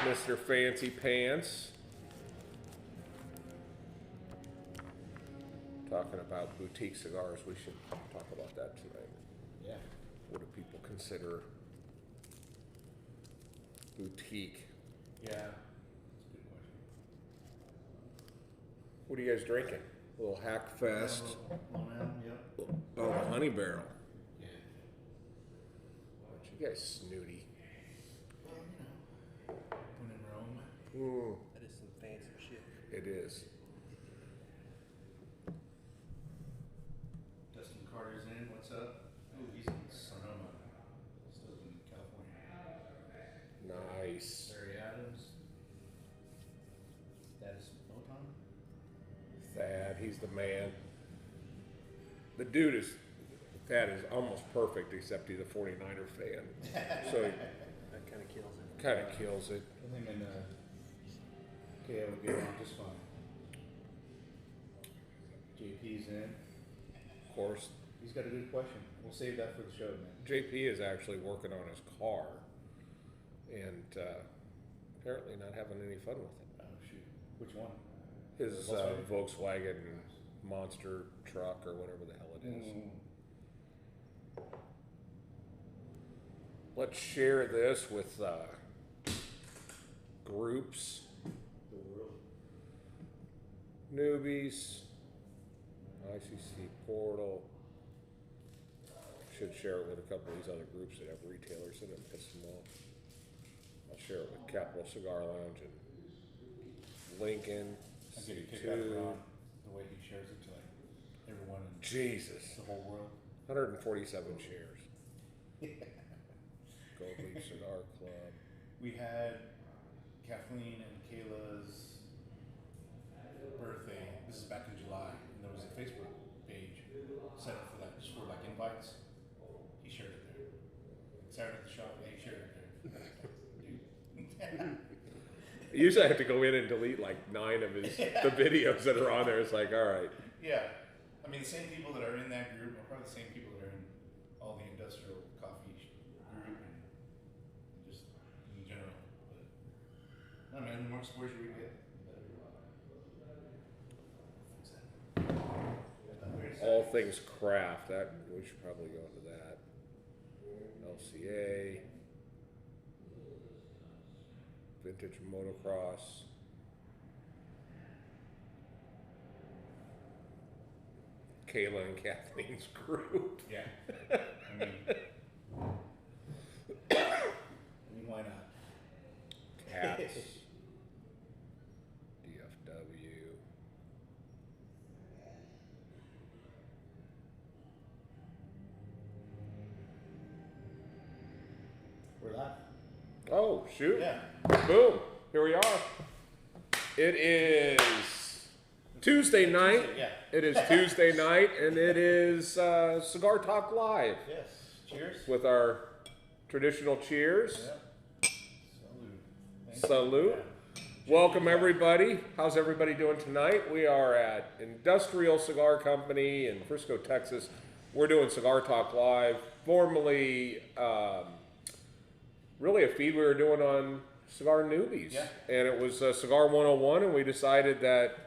Mr. Fancy Pants. Talking about boutique cigars, we should talk about that tonight. Yeah. What do people consider boutique? Yeah. That's a good question. What are you guys drinking? A little Hackfest. Long Island, yep. Oh, the Honey Barrel. Yeah. Aren't you guys snooty? Well, you know, when in Rome. That is some fancy shit. It is. Dustin Carter's in. What's up? Oh, he's in Sonoma. Still in California. Nice. Barry Adams. That is Motown. Thad, he's the man. The dude is, Thad is almost perfect, except he's a 49er fan. So he That kind of kills it. kind of kills it. I think KO would get along just fine. JP's in. Of course, He's got a good question. We'll save that for the show, man. JP is actually working on his car and apparently not having any fun with it. Oh, shoot. Which one? His Volkswagen monster truck or whatever the hell it is. Let's share this with groups, The world. newbies, ICC portal. Should share it with a couple of these other groups that have retailers in them, piss them off. I'll share it with Capital Cigar Lounge and Lincoln, I get a kick out of C2. Ron, the way he shares it to like everyone in Jesus, the whole world. 147 shares. Gold Leaf Cigar Club. We had Kathleen and Kayla's birthday. This is back in July, and there was a Facebook page set up for that, just for like invites. He shared it there. Saturday at the shop, he shared it there. Dude. Usually I have to go in and delete like 9 of his the videos that are on there. It's like, all right. Yeah, I mean the same people that are in that group are probably the same people that are in all the industrial coffee group and just in general. But no man, the more exposure we get, the better. All things craft. That we should probably go into that. LCA. Vintage motocross. Kayla and Kathleen's group. Yeah. I mean, why not? Cats. DFW. We're live. Oh, shoot. Yeah. Boom. Here we are. It is Tuesday night. Yeah. It is Tuesday night, and it is Cigar Talk Live Yes. Cheers. with our traditional cheers. Yeah. Salute. Salute. Welcome, everybody. How's everybody doing tonight? We are at Industrial Cigar Company in Frisco, Texas. We're doing Cigar Talk Live, formerly really a feed we were doing on Cigar Newbies. Yeah. And it was Cigar 101, and we decided that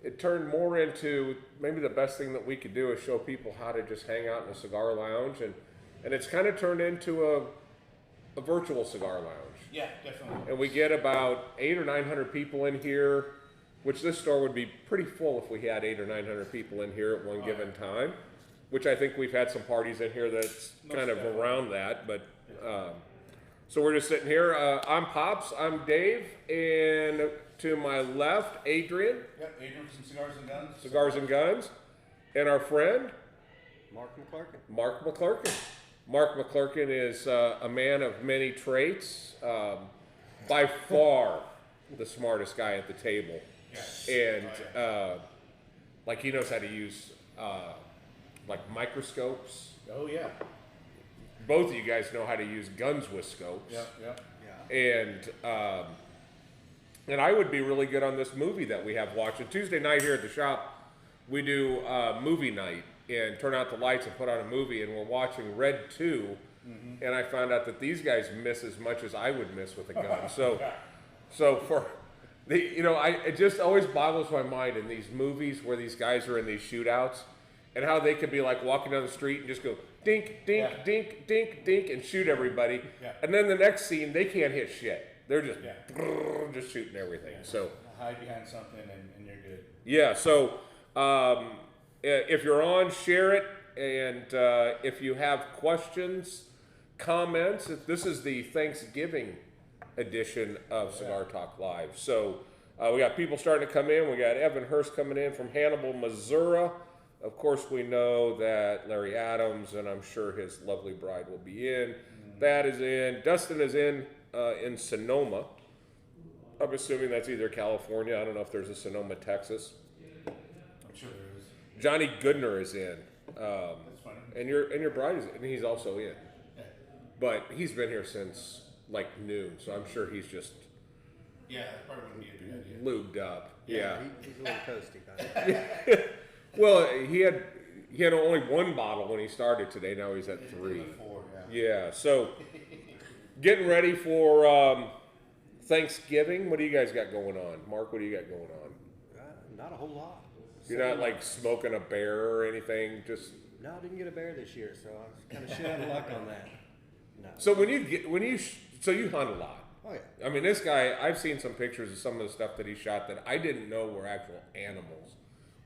it turned more into maybe the best thing that we could do is show people how to just hang out in a cigar lounge. And it's kind of turned into a virtual cigar lounge. Yeah, definitely. And we get about 800 or 900 people in here, which this store would be pretty full if we had 800 or 900 people in here at one given time, which I think we've had some parties in here that's kind of around that. But so we're just sitting here. I'm Pops, I'm Dave, and to my left, Adrian, Yep, Adrian from Cigars and Guns. Cigars and Guns, and our friend, Mark McClarkin. Mark McClarkin. Mark McClarkin is a man of many traits, by far the smartest guy at the table. Yes. And like he knows how to use like microscopes. Oh yeah. Both of you guys know how to use guns with scopes. Yeah, yeah. Yeah. And I would be really good on this movie that we have watching. Tuesday night here at the shop, we do movie night and turn out the lights and put on a movie, and we're watching Red 2 and I found out that these guys miss as much as I would miss with a gun. So for it just always boggles my mind in these movies where these guys are in these shootouts, and how they could be like walking down the street and just go dink, dink, dink, dink, dink, and shoot everybody, and then the next scene they can't hit shit. They're just shooting everything. So hide behind something and you're good. Yeah. So if you're on, share it, and if you have questions, comments. This is the Thanksgiving edition of Cigar Talk Live. So we got people starting to come in. We got Evan Hurst coming in from Hannibal, Missouri. Of course, we know that Larry Adams, and I'm sure his lovely bride will be in. Thad is in. Dustin is in Sonoma. I'm assuming that's either California. I don't know if there's a Sonoma, Texas. I'm sure there is. Johnny Goodner is in. That's funny. And your bride is in, and he's also in. Yeah. But he's been here since like noon, so I'm sure he's just Yeah, that probably wouldn't be a good idea. lubed up. Yeah. He's a little toasty. Huh? Well, he had only one bottle when he started today. Now he's at 3. 4, Yeah. So getting ready for Thanksgiving. What do you guys got going on, Mark? What do you got going on? Not a whole lot. You're not like smoking a bear or anything. Just No, I didn't get a bear this year, so I was kind of shit out of luck on that. No. so you hunt a lot. Oh yeah. I mean, this guy, I've seen some pictures of some of the stuff that he shot that I didn't know were actual animals.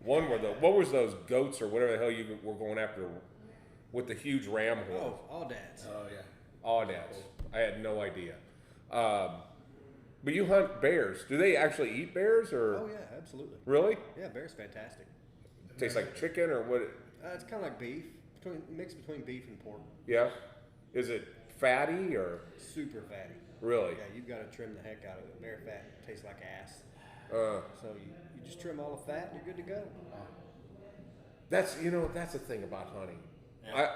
One were what was those goats or whatever the hell you were going after with the huge ram horn? Oh, all dads. Oh, yeah. Audats. I had no idea. But you hunt bears. Do they actually eat bears or? Oh yeah, absolutely. Really? Yeah, bear's fantastic. Tastes like chicken or what? It's kind of like beef, mixed between beef and pork. Yeah. Is it fatty or? Super fatty. Really? Yeah, you've got to trim the heck out of it. Bear fat tastes like ass. Uh, So you just trim all the fat and you're good to go. that's the thing about hunting. Yeah.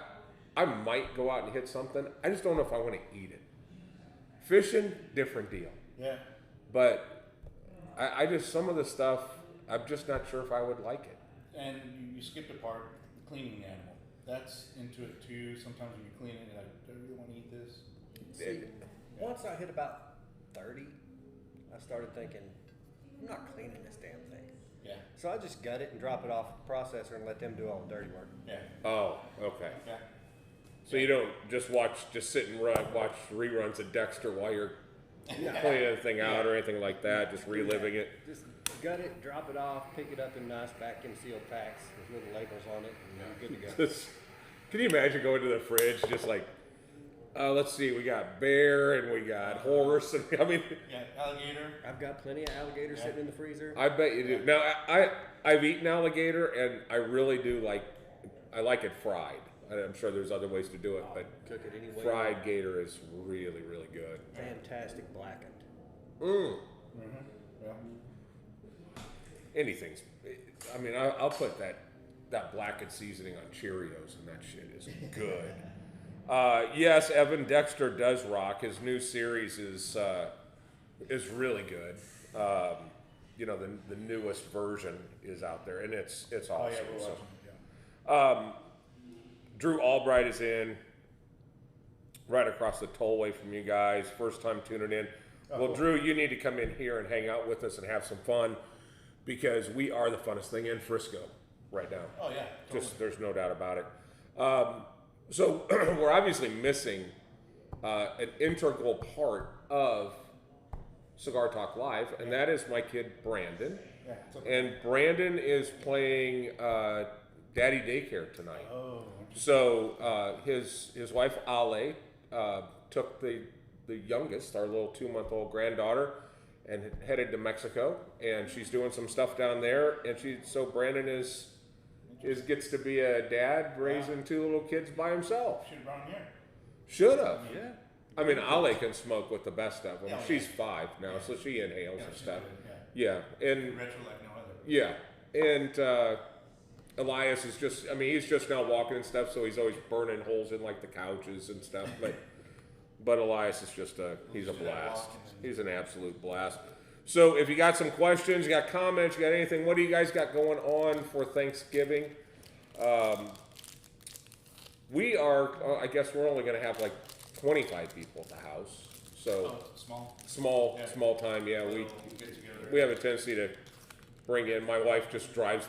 I might go out and hit something. I just don't know if I want to eat it. Fishing, different deal. Yeah. But I just some of the stuff I'm just not sure if I would like it. And you skipped a part, cleaning the animal. That's into it too. Sometimes when you're cleaning, you're like, do I really want to eat this? See, once I hit about 30, I started thinking, I'm not cleaning this damn thing. Yeah. So I just gut it and drop it off the processor and let them do all the dirty work. Yeah. Oh, okay. Yeah. So you don't just sit and watch reruns of Dexter while you're cleaning the thing out or anything like that, just reliving it. Just gut it, drop it off, pick it up in nice vacuum sealed packs with little labels on it, and you're good to go. Can you imagine going to the fridge just like, let's see, we got bear and we got horse, and I mean, Yeah. Alligator. I've got plenty of alligator sitting in the freezer. I bet you do. Now I've eaten alligator and I really do I like it fried. I'm sure there's other ways to do it, but Cook it anyway. fried gator is really, really good. Fantastic blackened. Yeah. Anything's. I mean, I'll put that blackened seasoning on Cheerios, and that shit is good. Yes, Evan Dexter does rock. His new series is really good. The newest version is out there, and it's awesome. Oh yeah, we're So, watching. Yeah. Drew Albright is in, right across the tollway from you guys. First time tuning in. Well, Drew, you need to come in here and hang out with us and have some fun, because we are the funnest thing in Frisco right now. Oh yeah. Totally. Just there's no doubt about it. So we're obviously missing an integral part of Cigar Talk Live, and that is my kid Brandon. Yeah. It's okay. And Brandon is playing Daddy Daycare tonight. Oh. So his wife Ale took the youngest, our little 2-month-old granddaughter, and headed to Mexico, and she's doing some stuff down there. And so Brandon gets to be a dad raising 2 little kids by himself. Should have brought him here. Should have. Yeah. I mean, Ale can smoke with the best of them. Yeah, She's 5 now, so she inhales and she's stuff. good, Yeah, and Retro like no other. yeah, and Elias is he's just now walking and stuff, so he's always burning holes in like the couches and stuff. But Elias is he's a blast. He's an absolute blast. So if you got some questions, you got comments, you got anything, what do you guys got going on for Thanksgiving? We are, I guess we're only gonna have like 25 people at the house. So, Small. Yeah. small time, yeah. Little get together. We have a tendency to bring in, my wife just drives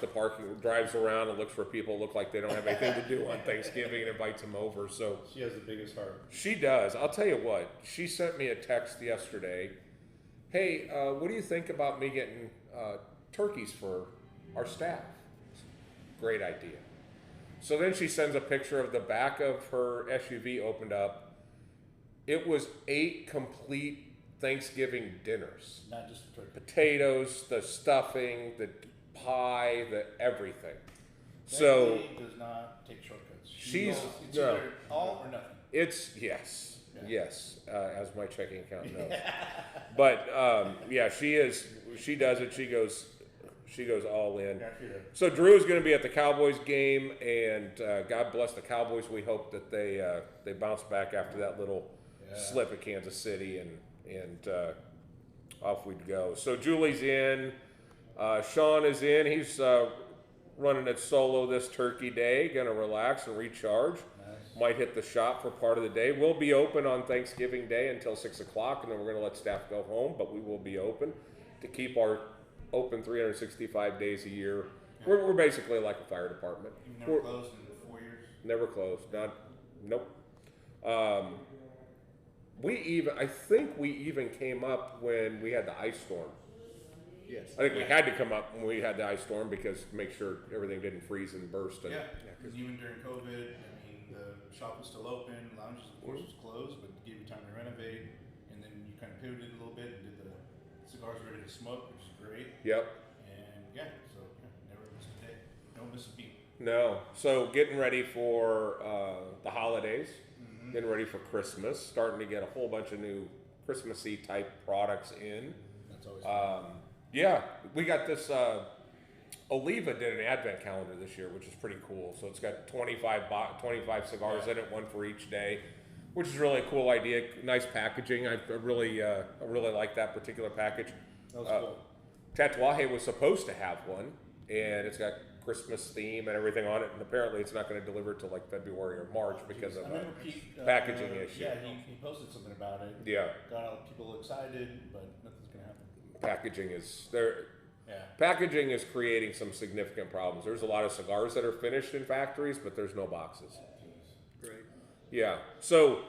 around and looks for people who look like they don't have anything to do on Thanksgiving and invites them over, so. She has the biggest heart. She does. I'll tell you what, she sent me a text yesterday. Hey, what do you think about me getting turkeys for our staff? Great idea. So then she sends a picture of the back of her SUV opened up. It was 8 complete Thanksgiving dinners. Not just for turkey. Potatoes, the stuffing, the pie, the everything. That So lady does not take shortcuts. she's It's no. either all or nothing. It's yes, Yeah. yes, as my checking account knows. But yeah, she is. She does it. She goes all in. Yeah, I feel that. So Drew is going to be at the Cowboys game, and God bless the Cowboys. We hope that they bounce back after that little slip at Kansas City, and off we'd go. So Julie's in. Sean is in. He's running it solo this turkey day. Going to relax and recharge. Nice. Might hit the shop for part of the day. We'll be open on Thanksgiving Day until 6 o'clock, and then we're going to let staff go home. But we will be open to keep our open 365 days a year. Yeah. We're basically like a fire department. You've never closed in 4 years? Never closed. Nope. I think we even came up when we had the ice storm. Yes. I think we had to come up when we had the ice storm because to make sure everything didn't freeze and burst. And Yeah, because even during COVID, I mean, the shop was still open, lounges of course was closed, but gave you time to renovate, and then you kind of pivoted a little bit and did the cigars ready to smoke, which is great. Yep. And yeah, so never missed a day, don't miss a beat. No. So getting ready for the holidays, getting ready for Christmas, starting to get a whole bunch of new Christmassy type products in. That's always fun. Yeah, we got this. Oliva did an advent calendar this year, which is pretty cool. So it's got 25 cigars in it, one for each day, which is really a cool idea. Nice packaging. I really like that particular package. That was cool. Tatuaje was supposed to have one, and it's got Christmas theme and everything on it, and apparently it's not going to deliver till like February or March because of I remember Pete, packaging issue. Yeah, he posted something about it. Yeah, Got all people excited, but nothing's gonna happen. packaging is there. Yeah. Packaging is creating some significant problems. There's a lot of cigars that are finished in factories, but there's no boxes. Great. Yeah. So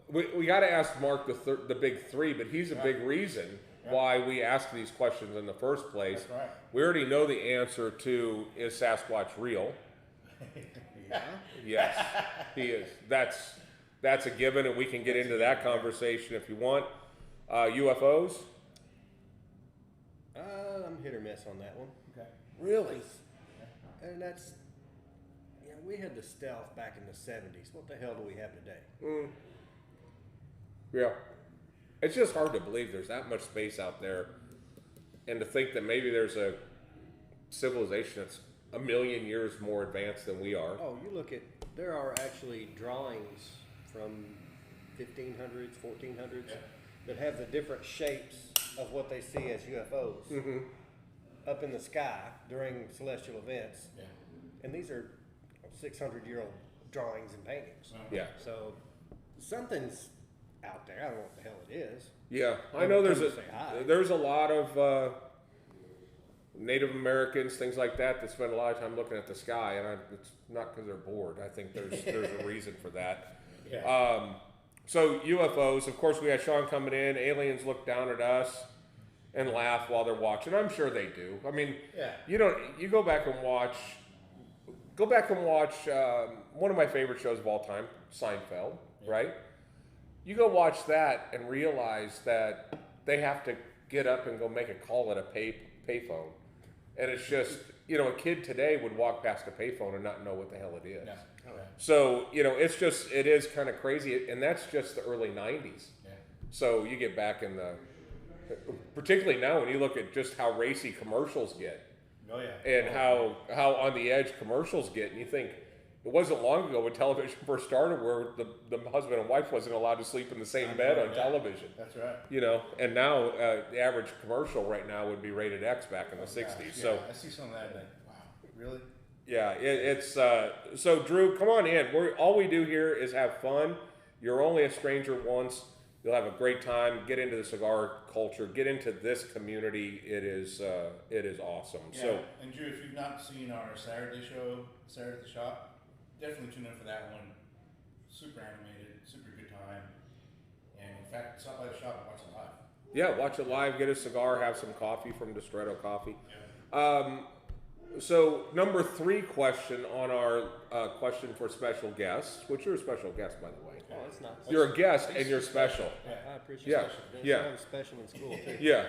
we got to ask Mark the big three, but he's a big reason why we ask these questions in the first place. That's right. We already know the answer to is Sasquatch real? Yeah. Yes, he is. That's a given, and we can get into that conversation if you want. UFOs? I'm hit or miss on that one. Okay. Really? And that's, we had the stealth back in the 70s. What the hell do we have today? Yeah. It's just hard to believe there's that much space out there, and to think that maybe there's a civilization that's a million years more advanced than we are. Oh, you look at, there are actually drawings from 1500s, 1400s that have the different shapes of what they see as UFOs up in the sky during celestial events. Yeah. And these are 600-year-old drawings and paintings. Yeah. So something's out there. I don't know what the hell it is. Yeah, I know Come to say hi. there's a lot of Native Americans, things like that spend a lot of time looking at the sky, and it's not because they're bored. I think there's a reason for that. Yeah. So UFOs, of course, we had Sean coming in. Aliens look down at us and laugh while they're watching. I'm sure they do. I mean, you go back and watch one of my favorite shows of all time, Seinfeld, right? You go watch that and realize that they have to get up and go make a call at a payphone. And it's just, a kid today would walk past a payphone and not know what the hell it is. Yeah. So, it is kind of crazy. And that's just the early 90s. Yeah. So you get back in particularly now when you look at just how racy commercials get. Oh yeah. And how on the edge commercials get. And you think, it wasn't long ago when television first started where the husband and wife wasn't allowed to sleep in the same bed on television. That's right. And now the average commercial right now would be rated X back in the 60s. Yeah, So I see some of that and wow, really? Yeah, it's so Drew, come on in. All we do here is have fun. You're only a stranger once. You'll have a great time. Get into the cigar culture. Get into this community. It is awesome. Yeah, So, and Drew, if you've not seen our Saturday show, Saturday at the Shop, definitely tune in for that one. Super animated, super good time. And in fact, stop by the shop and watch it live. yeah, watch it live. Get a cigar. Have some coffee from Distretto Coffee. Yeah. So number 3 question on our question for special guests, which you're a special guest, by the way. Oh, that's nice. You're a guest and you're special. I appreciate Yeah, it. yeah. I was special in school too. Yeah,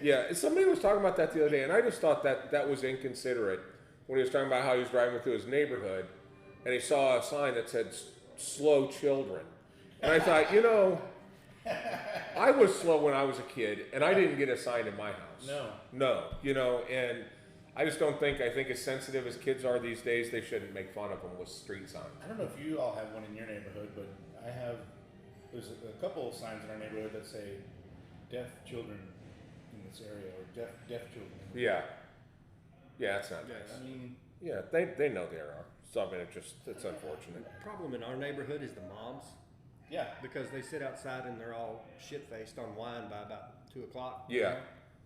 yeah. Somebody was talking about that the other day, and I just thought that was inconsiderate when he was talking about how he was driving through his neighborhood, and he saw a sign that said "slow children," and I thought, I was slow when I was a kid, and I didn't get a sign in my house. No, and I just don't think. I think as sensitive as kids are these days, they shouldn't make fun of them with street signs. I don't know if you all have one in your neighborhood, but there's a couple of signs in our neighborhood that say deaf children in this area, or deaf children. Yeah, that's not nice. I mean, Yeah, they know there are. So I mean, it's unfortunate. The problem in our neighborhood is the moms, yeah. because they sit outside and they're all shit-faced on wine by about 2 o'clock. Yeah.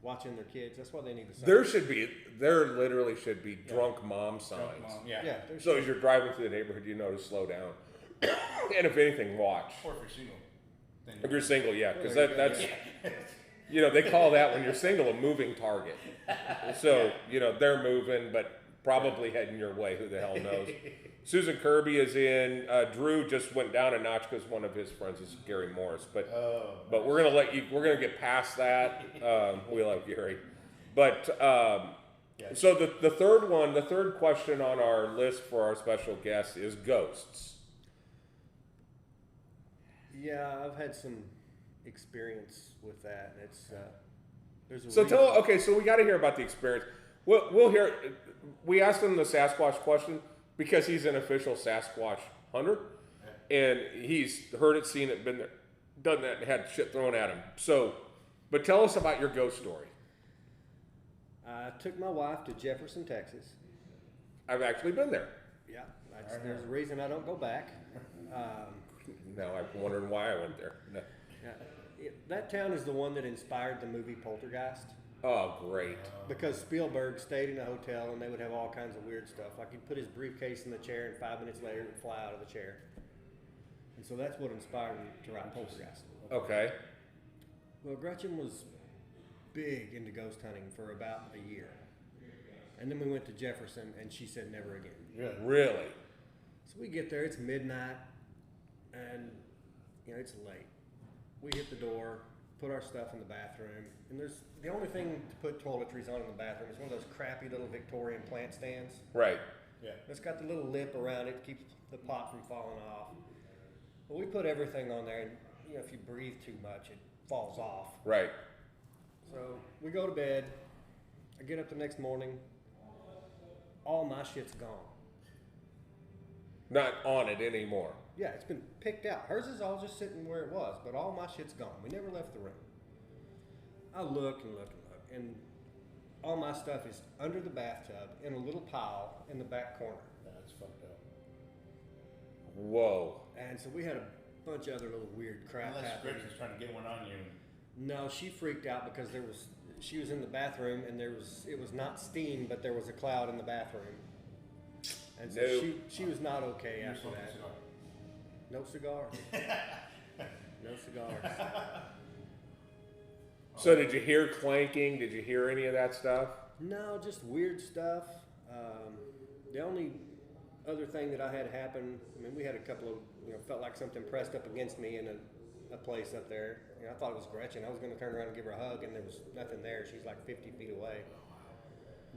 Watching their kids. That's why they need the sign. There literally should be drunk mom signs. Drunk mom, yeah. Yeah. So as you're driving through the neighborhood, you know to slow down. And if anything, watch. Or if you're single. Then If you're single, yeah, because Well, there you that's, they call that when you're single a moving target. So, they're moving, but probably heading your way. Who the hell knows? Susan Kirby is in. Drew just went down a notch because one of his friends is Gary Morris. But we're gonna we're gonna get past that. We love Gary. But so the third question on our list for our special guest is ghosts. Yeah, I've had some experience with that. And it's there's a So reason. so we got to hear about the experience. We'll hear. We asked him the Sasquatch question because he's an official Sasquatch hunter, and he's heard it, seen it, been there, done that, and had shit thrown at him. So, but tell us about your ghost story. I took my wife to Jefferson, Texas. I've actually been there. Yeah, there's a reason I don't go back. Now I'm wondering why I went there. No. That town is the one that inspired the movie Poltergeist. Oh, great. Because Spielberg stayed in a hotel and they would have all kinds of weird stuff. Like he'd put his briefcase in the chair and 5 minutes later it would fly out of the chair. And so that's what inspired me to write Poltergeist. Okay. Well, Gretchen was big into ghost hunting for about a year. And then we went to Jefferson and she said never again. Really? So we get there, it's midnight, and it's late. We hit the door, put our stuff in the bathroom, and there's the only thing to put toiletries on in the bathroom is one of those crappy little Victorian plant stands. Right. Yeah. It's got the little lip around it to keep the pot from falling off. Well, we put everything on there, and if you breathe too much, it falls off. Right. So we go to bed. I get up the next morning. All my shit's gone. Not on it anymore. Yeah, it's been picked out. Hers is all just sitting where it was, but all my shit's gone. We never left the room. I look and look and look, and all my stuff is under the bathtub in a little pile in the back corner. That's fucked up. Whoa. And so we had a bunch of other little weird crap Unless happening. Gretchen's trying to get one on you. No, she freaked out because she was in the bathroom and it was not steam, but there was a cloud in the bathroom. And so Nope. she was not okay You're after smoking that. a cigar. No cigars. No cigars. So did you hear clanking? Did you hear any of that stuff? No, just weird stuff. The only other thing that I had happen, we had a couple of, felt like something pressed up against me in a place up there. I thought it was Gretchen. I was going to turn around and give her a hug, and there was nothing there. She's like 50 feet away.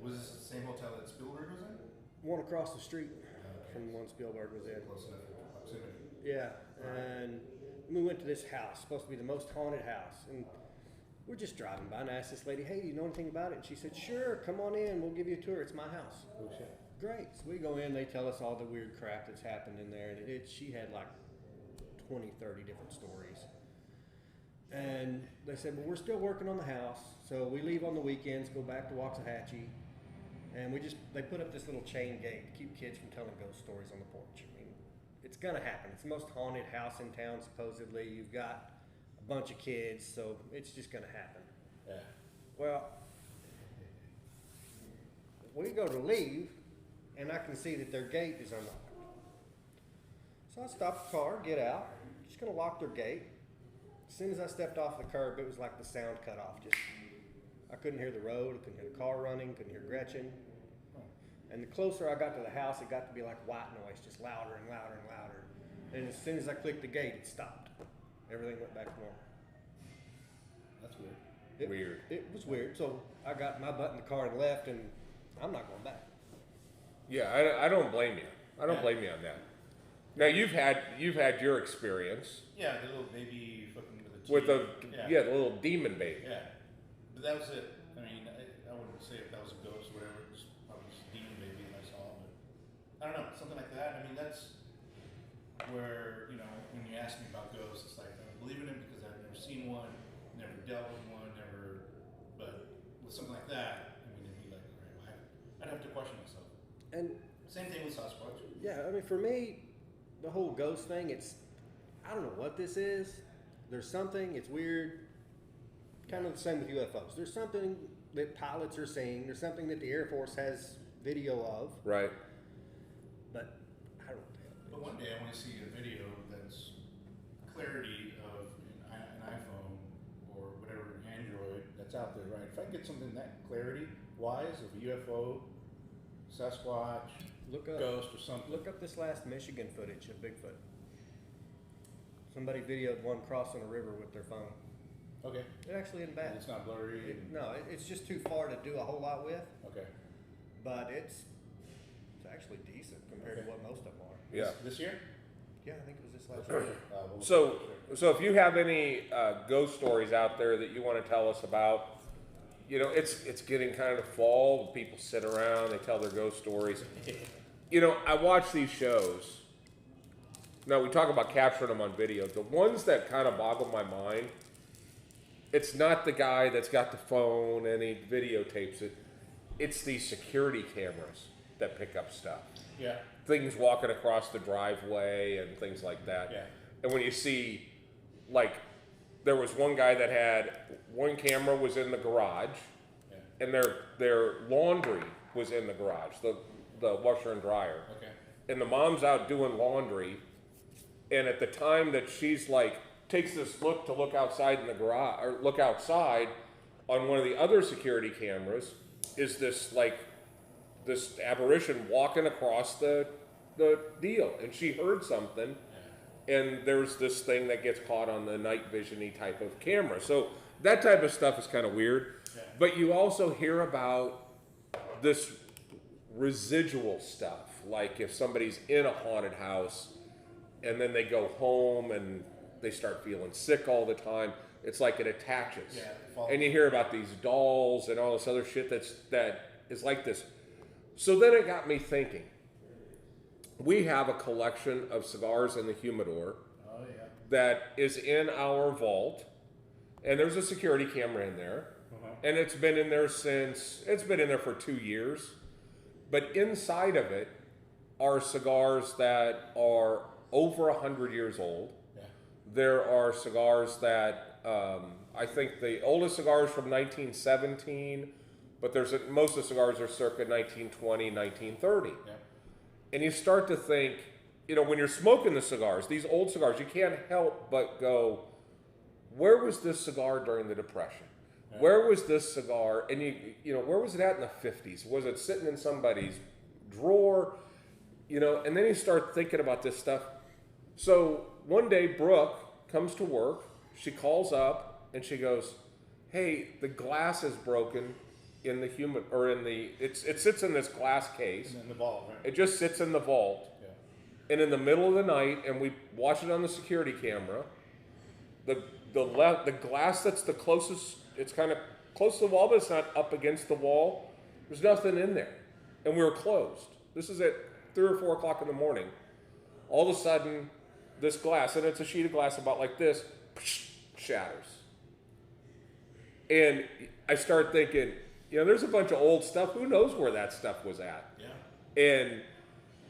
Was this the same hotel that Spielberg was in? One across the street from one Spielberg was in. Close enough in proximity. Yeah, and we went to this house, supposed to be the most haunted house, and we're just driving by and I asked this lady, hey, do you know anything about it? And she said, sure, come on in, we'll give you a tour, it's my house. Oh shit. Great. So we go in, they tell us all the weird crap that's happened in there, and she had like 20, 30 different stories. And they said, well, we're still working on the house, so we leave on the weekends, go back to Waxahachie, And they put up this little chain gate to keep kids from telling ghost stories on the porch. I mean, it's gonna happen. It's the most haunted house in town, supposedly. You've got a bunch of kids, so it's just gonna happen. Yeah. Well, we go to leave, and I can see that their gate is unlocked. So I stop the car, get out, just gonna lock their gate. As soon as I stepped off the curb, it was like the sound cut off. I couldn't hear the road, I couldn't hear the car running, couldn't hear Gretchen. And the closer I got to the house, it got to be like white noise, just louder and louder and louder. And as soon as I clicked the gate, it stopped. Everything went back to normal. That's weird. Weird. It was weird. So I got my butt in the car and left, and I'm not going back. Yeah, I don't blame you. I don't blame you on that. Now you've had your experience Yeah, the little baby fucking with a T. the little demon baby. Yeah. But that was it. I mean, I wouldn't say if that was a ghost or whatever. It's probably just a demon baby and I saw it. But I don't know, something like that. I mean, that's where, you know, when you ask me about ghosts, it's like I don't believe in them because I've never seen one, never dealt with one, never. But with something like that, I mean, it'd be like, all right, well, I'd have to question myself. And Same thing with Sasquatch. yeah, I mean, for me, the whole ghost thing, I don't know what this is. There's something, it's weird. Kind of the same with UFOs. There's something that pilots are seeing. There's something that the Air Force has video of. Right. But I don't know. But one day I want to see a video that's clarity of an iPhone or whatever Android that's out there, right? If I can get something that clarity wise of a UFO, Sasquatch, ghost or something. Look up this last Michigan footage of Bigfoot. Somebody videoed one crossing a river with their phone. Okay. It actually isn't bad. It's not blurry. It's just too far to do a whole lot with, Okay. but it's actually decent compared to what most of them are. Yeah. This year? Yeah, I think it was this last year. So if you have any ghost stories out there that you want to tell us about, you know, it's getting kind of fall. People sit around, they tell their ghost stories. You know, I watch these shows. Now we talk about capturing them on video. The ones that kind of boggle my mind, it's not the guy that's got the phone and he videotapes it. It's these security cameras that pick up stuff. Yeah. Things walking across the driveway and things like that. Yeah. And when you see, like, there was one guy that had one camera was in the garage, and their laundry was in the garage, the washer and dryer. Okay. And the mom's out doing laundry, and at the time that she's like takes this look to look outside in the garage or look outside, on one of the other security cameras is this apparition walking across the deal, and she heard something. And there's this thing that gets caught on the night vision-y type of camera. So that type of stuff is kind of weird. Yeah. But you also hear about this residual stuff. Like if somebody's in a haunted house and then they go home and they start feeling sick all the time, it's like it attaches. Yeah, and you hear about these dolls and all this other shit that is like this. So then it got me thinking. We have a collection of cigars in the humidor that is in our vault, and there's a security camera in there, and it's been in there for 2 years. But inside of it are cigars that are over 100 years old. Yeah. There are cigars that I think the oldest cigar is from 1917, but most of the cigars are circa 1920, 1930. Yeah. And you start to think, you know, when you're smoking the cigars, these old cigars, you can't help but go, where was this cigar during the Depression? Yeah. Where was this cigar? And you know, where was it at in the 50s? Was it sitting in somebody's drawer? You know, and then you start thinking about this stuff. So one day Brooke comes to work, she calls up and she goes, hey, the glass is broken in the it sits in this glass case. In the vault, right? It just sits in the vault. Yeah. And in the middle of the night, and we watch it on the security camera, the glass that's the closest, it's kind of close to the wall, but it's not up against the wall. There's nothing in there. And we were closed. This is at 3 or 4 o'clock in the morning. All of a sudden, this glass, and it's a sheet of glass about like this, shatters. And I start thinking, You know, there's a bunch of old stuff. Who knows where that stuff was at? Yeah. And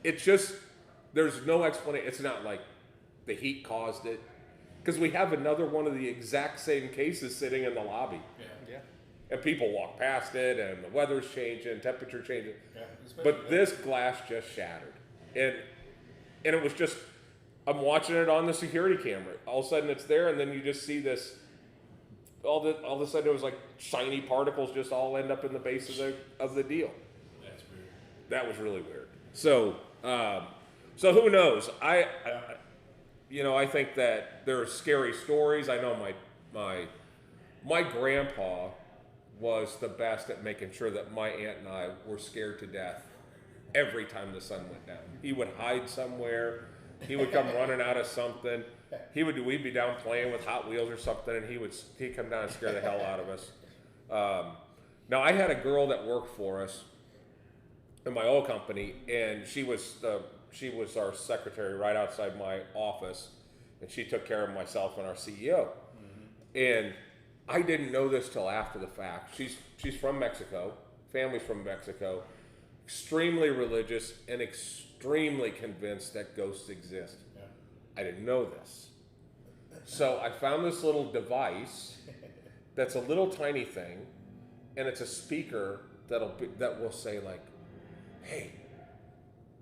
it's just, there's no explanation. It's not like the heat caused it. Because we have another one of the exact same cases sitting in the lobby. Yeah. And people walk past it, and the weather's changing, temperature changing. Yeah. But this glass just shattered. And it was just, I'm watching it on the security camera. All of a sudden it's there, and then you just see this, all of a sudden it was like shiny particles just all end up in the base of the deal. That's weird. That was really weird. So who knows? I think that there are scary stories. I know my grandpa was the best at making sure that my aunt and I were scared to death every time the sun went down. He would hide somewhere. He would come running out of something. We'd be down playing with Hot Wheels or something, and he'd come down and scare the hell out of us. Now I had a girl that worked for us in my old company, and she was our secretary right outside my office, and she took care of myself and our CEO. Mm-hmm. And I didn't know this till after the fact. She's from Mexico, family's from Mexico, extremely religious and extremely convinced that ghosts exist. Yeah. I didn't know this. So I found this little device that's a little tiny thing, and it's a speaker that will say like, "Hey,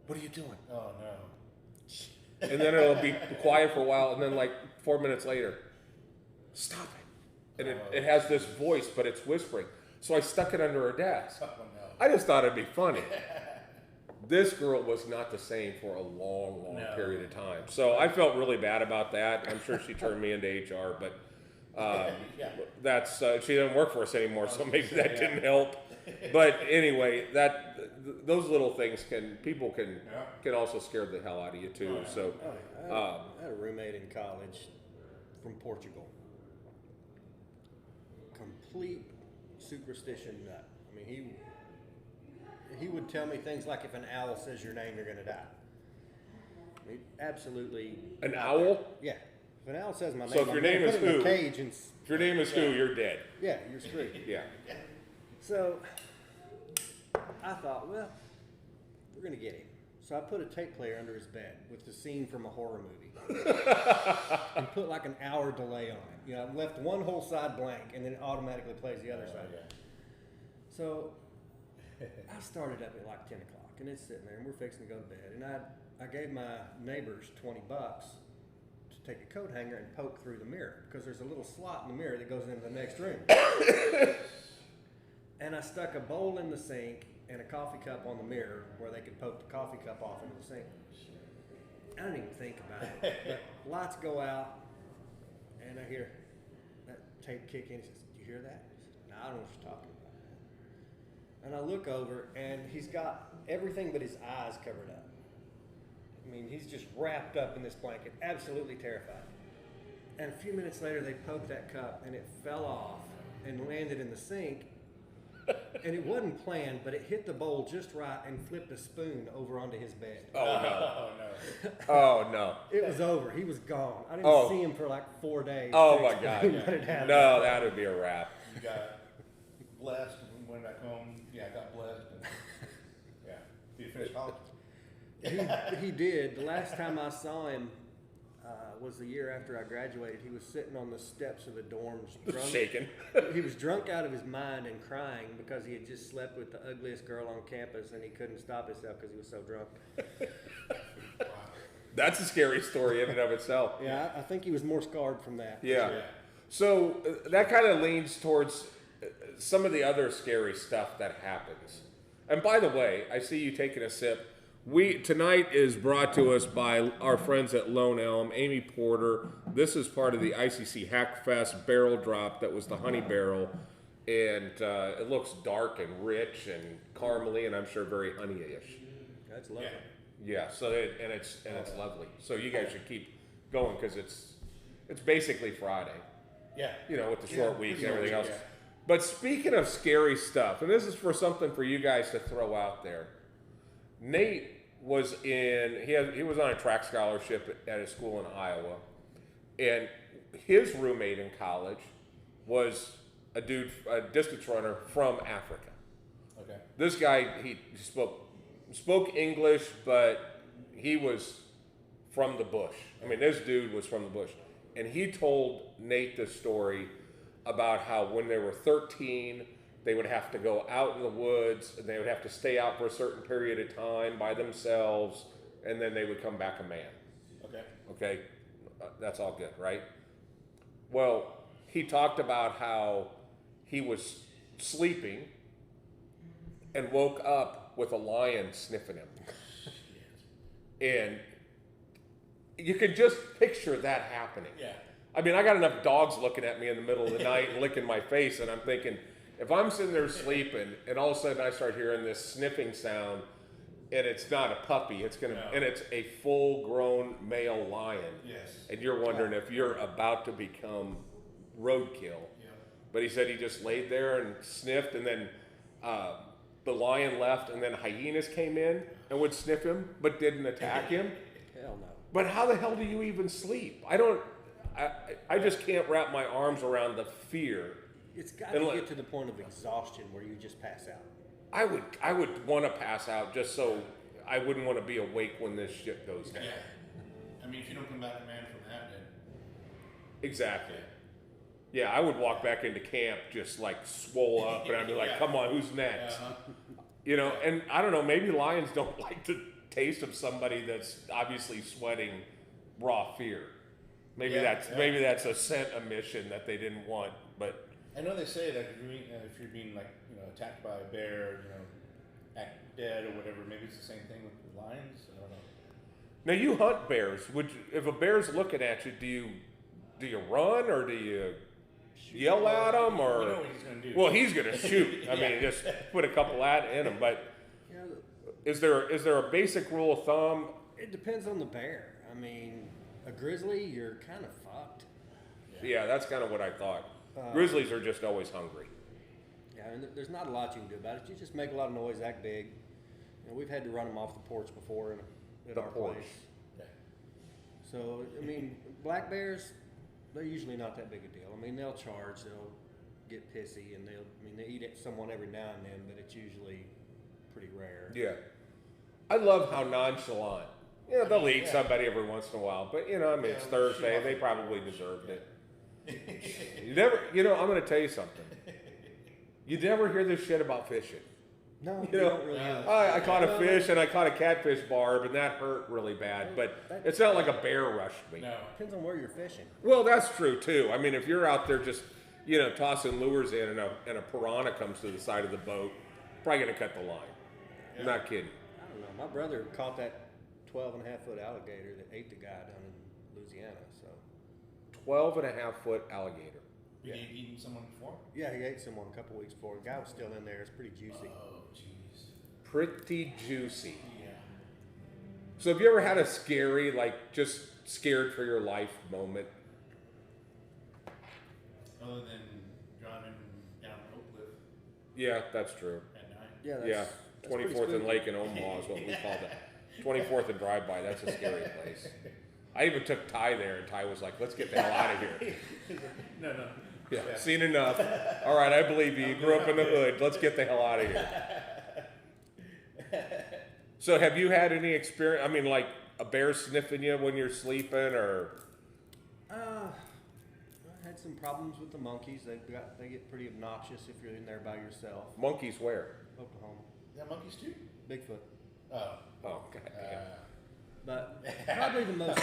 what are you doing?" Oh no. And then it'll be quiet for a while, and then like 4 minutes later, "Stop it." And it has this voice, but it's whispering. So I stuck it under her desk. Oh no. I just thought it'd be funny. This girl was not the same for a long period of time. So I felt really bad about that. I'm sure she turned me into HR, but Yeah. that's she doesn't work for us anymore, so maybe that didn't help. But anyway, those little things can also scare the hell out of you too. So I had a roommate in college from Portugal. Complete superstition nut. I mean, he would tell me things like, if an owl says your name, you're going to die. I mean, absolutely. An owl? Yeah. If an owl says my name, So if your name is put it in who? a cage and If your name is who, you're dead. yeah, you're screwed. Yeah. So I thought, well, we're going to get him. So I put a tape player under his bed with the scene from a horror movie and put like an hour delay on it. You know, I left one whole side blank, and then it automatically plays the other side. Yeah. So I started up at like 10 o'clock, and it's sitting there, and we're fixing to go to bed. And I gave my neighbors $20 to take a coat hanger and poke through the mirror, because there's a little slot in the mirror that goes into the next room. And I stuck a bowl in the sink and a coffee cup on the mirror where they could poke the coffee cup off into the sink. I didn't even think about it. But lights go out, and I hear that tape kick in. He says, "Do you hear that?" I said, "No, I don't know what you're talking about." And I look over, and he's got everything but his eyes covered up. I mean, he's just wrapped up in this blanket, absolutely terrified. And a few minutes later, they poked that cup, and it fell off and landed in the sink. And it wasn't planned, but it hit the bowl just right and flipped a spoon over onto his bed. Oh no. Oh no. Oh no. It was over. He was gone. I didn't see him for like 4 days. Oh to my explain God. what had happened. No, that would be a wrap. You got blessed and went back home. Yeah, I got blessed. And, yeah. Did you finish college? He did. The last time I saw him was the year after I graduated. He was sitting on the steps of the dorms, drunk. Shaking. He was drunk out of his mind and crying because he had just slept with the ugliest girl on campus, and he couldn't stop himself because he was so drunk. That's a scary story in and of itself. Yeah, I think he was more scarred from that. Yeah. Yeah. So that kind of leans towards some of the other scary stuff that happens. And by the way, I see you taking a sip. Tonight is brought to us by our friends at Lone Elm, Amy Porter. This is part of the ICC Hackfest barrel drop that was the honey barrel. And it looks dark and rich and caramely, and I'm sure very honey-ish. That's lovely. Yeah, so it's lovely. So you guys should keep going, because it's basically Friday. Yeah. You know, with the short week and pretty everything much, else. yeah. But speaking of scary stuff, and this is for something for you guys to throw out there. Nate was he was on a track scholarship at a school in Iowa, and his roommate in college was a distance runner from Africa. Okay. This guy, he spoke English, but he was from the bush. I mean, this dude was from the bush. And he told Nate this story about how when they were 13, they would have to go out in the woods, and they would have to stay out for a certain period of time by themselves, and then they would come back a man. Okay. Okay? That's all good, right? Well, he talked about how he was sleeping and woke up with a lion sniffing him. And you could just picture that happening. Yeah. I mean, I got enough dogs looking at me in the middle of the night and licking my face, and I'm thinking, if I'm sitting there sleeping and all of a sudden I start hearing this sniffing sound, and it's not a puppy, and it's a full-grown male lion. Yes. And you're wondering if you're about to become roadkill. Yeah. But he said he just laid there and sniffed, and then the lion left, and then hyenas came in and would sniff him, but didn't attack him. Hell no. But how the hell do you even sleep? I just can't wrap my arms around the fear. It's got to get to the point of exhaustion where you just pass out. I would want to pass out just so I wouldn't want to be awake when this shit goes down. Yeah. I mean, if you don't come back a man from that, then. Exactly. Yeah, I would walk back into camp just like swole up, and I'd be like, "Come on, who's next?" You know, and I don't know. Maybe lions don't like the taste of somebody that's obviously sweating raw fear. Maybe that's a scent emission that they didn't want. But I know they say that if you're being like attacked by a bear, act dead or whatever. Maybe it's the same thing with lions. I don't know. now you hunt bears. If a bear's looking at you, do you run or do you yell at him or? You know what he's gonna do. Well, he's gonna shoot. I mean, just put a couple in him. But You know, is there a basic rule of thumb? it depends on the bear. I mean, a grizzly, you're kind of fucked. Yeah, that's kind of what I thought. Grizzlies are just always hungry. Yeah, and there's not a lot you can do about it. You just make a lot of noise, act big. We've had to run them off the porch before at our porch. place. So, I mean, black bears, they're usually not that big a deal. I mean, they'll charge, they'll get pissy, and they eat at someone every now and then, but it's usually pretty rare. Yeah. I love how nonchalant. They'll eat somebody every once in a while, but it's Thursday. They probably deserved it. You never, I'm going to tell you something. You never hear this shit about fishing. No, you don't really. I caught a fish and I caught a catfish barb, and that hurt really bad. But it's not like a bear rushed me. No. Depends on where you're fishing. Well, that's true too. I mean, if you're out there just tossing lures in, and a piranha comes to the side of the boat, probably going to cut the line. Yeah. I'm not kidding. I don't know. My brother caught that 12.5-foot alligator that ate the guy down in Louisiana. So 12.5-foot alligator. You eaten someone before? yeah, he ate someone a couple weeks before. The guy was still in there. It's pretty juicy. Oh, jeez. Pretty juicy. Yeah. So have you ever had a scary, just scared for your life moment? Other than driving down Oak Cliff Yeah, that's true. at night. Yeah, Yeah, that's pretty 24th and spooky. Lake in Omaha is what we called it. 24th and Drive-By, that's a scary place. I even took Ty there, and Ty was like, let's get the hell out of here. No. Yeah, seen enough. All right, I believe you. You grew up in the hood. Let's get the hell out of here. So have you had any experience, I mean, like a bear sniffing you when you're sleeping, or? I had some problems with the monkeys. They get pretty obnoxious if you're in there by yourself. Monkeys where? Oklahoma. Yeah, monkeys too? Bigfoot. Oh. Oh, God damn. But probably the most.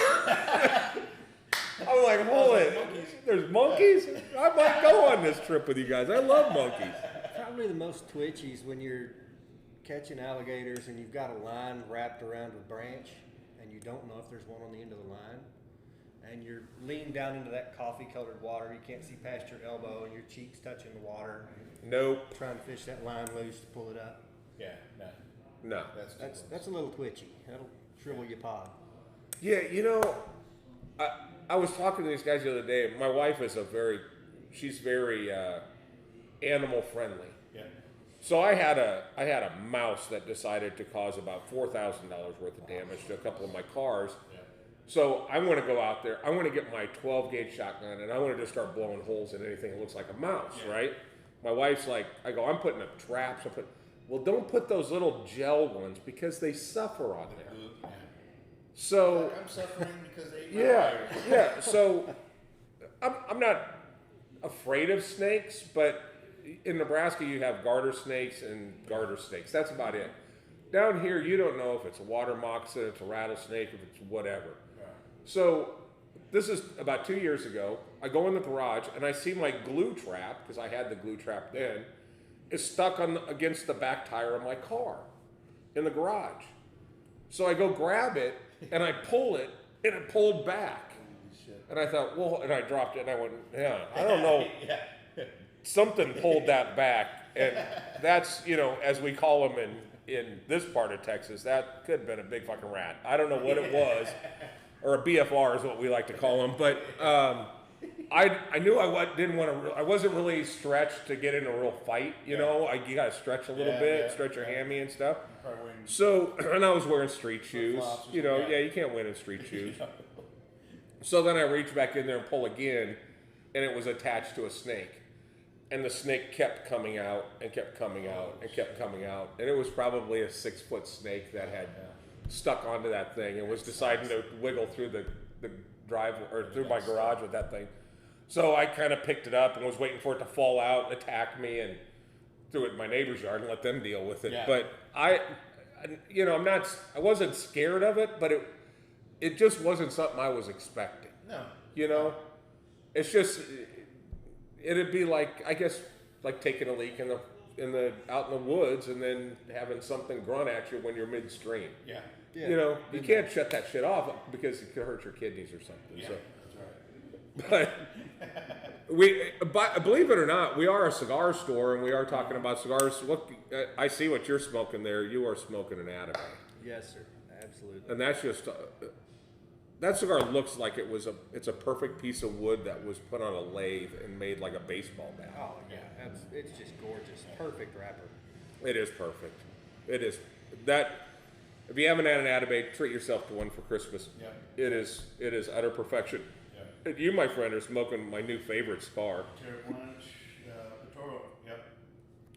I'm like, hold it. There's monkeys? I might go on this trip with you guys. I love monkeys. Probably the most twitchy is when you're catching alligators and you've got a line wrapped around a branch and you don't know if there's one on the end of the line. And you're leaned down into that coffee-colored water. You can't see past your elbow and your cheeks touching the water. Nope. Trying to fish that line loose to pull it up. Yeah, no. No. That's a little twitchy. That'll shrivel your pod. Yeah, I was talking to these guys the other day. My wife is she's very animal friendly. Yeah. So I had a mouse that decided to cause about $4,000 worth of damage to a couple of my cars. Yeah. So I want to go out there. I want to get my 12 gauge shotgun, and I want to just start blowing holes in anything that looks like a mouse, right? My wife's like, I go, I'm putting up traps. Well, don't put those little gel ones because they suffer on there. Yeah. So I'm suffering because they ate my yeah, wires. yeah. So I'm not afraid of snakes, but in Nebraska you have garter snakes and garter snakes. That's about it. Down here you don't know if it's a water moccasin, it's a rattlesnake, if it's whatever. Yeah. So this is about 2 years ago. I go in the garage and I see my glue trap, because I had the glue trap then, is stuck against the back tire of my car in the garage. So I go grab it and I pull it, and it pulled back. Shit. And I thought, well, and I dropped it and I went, yeah, I don't know. Yeah. Something pulled that back. And that's, as we call them in this part of Texas, that could have been a big fucking rat. I don't know what it was. Or a BFR is what we like to call them. But I knew I wasn't really stretched to get in a real fight, you know. You got to stretch a little bit, stretch your hammy and stuff. So, and I was wearing street shoes, you can't win in street shoes. So then I reached back in there and pull again, and it was attached to a snake. And the snake kept coming out and kept coming out and kept coming out. And it was probably a 6-foot snake that had stuck onto that thing and was deciding to wiggle through the drive or through my garage with that thing. So I kind of picked it up and was waiting for it to fall out and attack me and threw it in my neighbor's yard and let them deal with it. Yeah. But I wasn't scared of it, but it just wasn't something I was expecting. No. It's just, it'd be like, I guess, like taking a leak out in the woods and then having something grunt at you when you're midstream. Yeah. You can't shut that shit off because it could hurt your kidneys or something. Yeah, so. that's right. But believe it or not, we are a cigar store and we are talking about cigars. I see what you're smoking there. You are smoking an Atabay. Yes, sir. Absolutely. And that's just that cigar looks like it's a perfect piece of wood that was put on a lathe and made like a baseball bat. Oh yeah, it's just gorgeous. Perfect wrapper. It is perfect. It is that. If you haven't had an Atabay, treat yourself to one for Christmas. Yeah. It is utter perfection. Yeah. You, my friend, are smoking my new favorite cigar. Toro. Yep.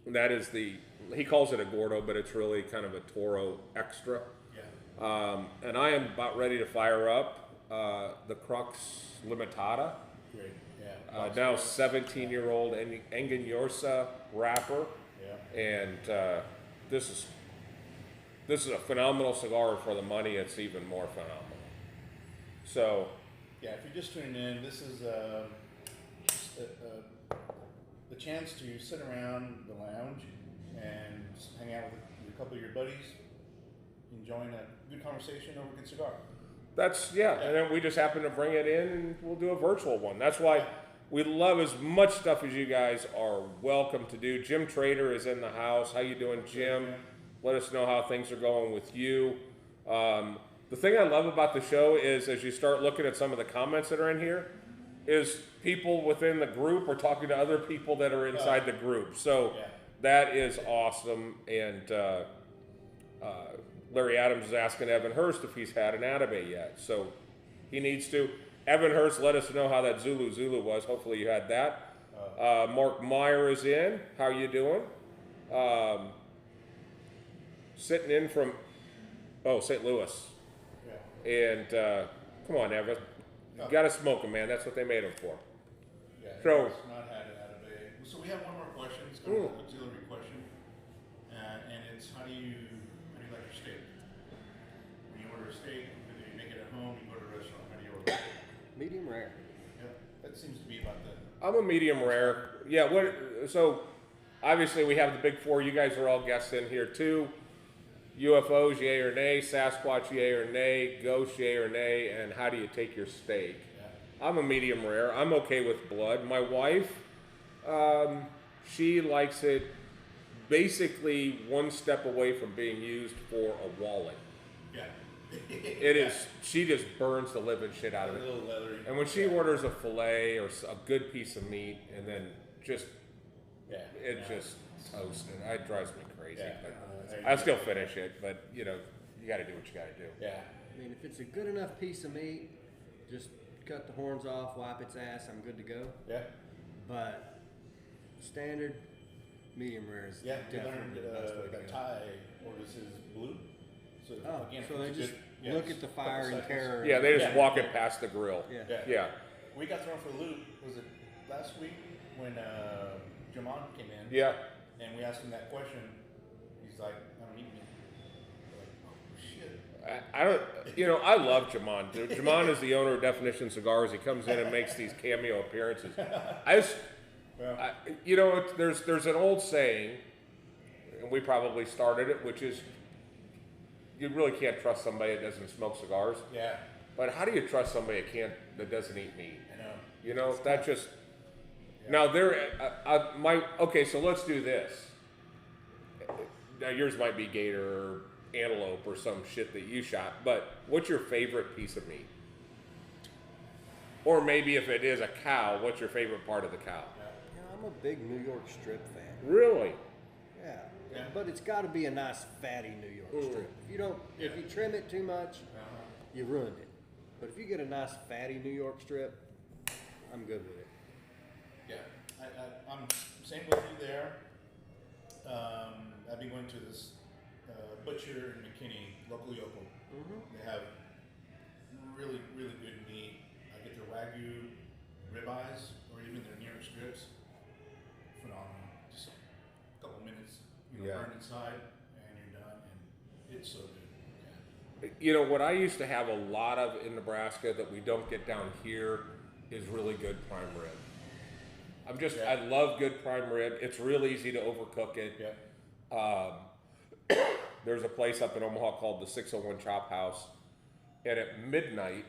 And that is he calls it a Gordo, but it's really kind of a Toro Extra. Yeah. And I am about ready to fire up the Crux Limitada. Great. Yeah. Now 17-year-old Engañosa wrapper. Yeah. And this is a phenomenal cigar. For the money, it's even more phenomenal. So, yeah, if you're just tuning in, this is the chance to sit around the lounge and hang out with a couple of your buddies, enjoying a good conversation over a good cigar. And then we just happen to bring it in and we'll do a virtual one. That's why we love as much stuff as you guys are welcome to do. Jim Trader is in the house. How you doing, Jim? Let us know how things are going with you. The thing I love about the show is as you start looking at some of the comments that are in here, is people within the group are talking to other people that are inside the group. So that is awesome. And Larry Adams is asking Evan Hurst if he's had an Atabay yet. So he needs to. Evan Hurst, let us know how that Zulu was. Hopefully you had that. Mark Meyer is in. How you doing? Sitting in from, St. Louis. Yeah. And come on, Evan. You gotta smoke them, man. That's what they made them for. Yeah, so, it's not had it out of a. So we have one more question. It's kind of an auxiliary question. And it's how do you like your steak? When you order a steak, whether you make it at home, you go to a restaurant, how do you order it? Medium rare. Yeah, that seems to be about the. I'm a medium rare. Yeah, so obviously we have the big four. You guys are all guests in here too. UFOs, yay or nay, Sasquatch, yay or nay, ghost, yay or nay, and how do you take your steak? Yeah. I'm a medium rare. I'm okay with blood. My wife, she likes it basically one step away from being used for a wallet. Yeah. It is, she just burns the living shit out of it. A little leathery. And when she orders a filet or a good piece of meat and then just, just toasted, it drives me crazy. Yeah. But I still finish it, but you got to do what you got to do. Yeah. I mean, if it's a good enough piece of meat, just cut the horns off, wipe its ass, I'm good to go. Yeah. But standard medium rare is Yeah, we definitely learned the best way to that go. Ty orders his blue. So Oh, again, so if they it's just good- yeah, look just at the couple fire and seconds. terror. Yeah, they just Yeah. walk it past the grill. Yeah. Yeah. Yeah. We got thrown for a loop. Was it last week when Jamon came in? Yeah. And we asked him that question. He's like, "I don't eat meat." We're like, "Oh shit." I don't, I love Jamon. Jamon is the owner of Definition Cigars. He comes in and makes these cameo appearances. There's an old saying, and we probably started it, which is, you really can't trust somebody that doesn't smoke cigars. Yeah, But how do you trust somebody that doesn't eat meat? I know. That just. Now okay, so let's do this. Now yours might be gator or antelope or some shit that you shot, but what's your favorite piece of meat? Or maybe if it is a cow, what's your favorite part of the cow? I'm a big New York strip fan. Really? Yeah. Yeah. But it's got to be a nice fatty New York strip. If you trim it too much, you ruined it. But if you get a nice fatty New York strip, I'm good with it. Yeah, I'm same with you there. I've been going to this butcher in McKinney, local. They have really, really good meat. I get their Wagyu ribeyes or even their New York strips. Phenomenal. Just a couple minutes, burn inside, and you're done. And it's so good. Yeah. What I used to have a lot of in Nebraska that we don't get down here is really good prime rib. I love good prime rib. It's real easy to overcook it. Yeah. There's a place up in Omaha called the 601 Chop House, and at midnight,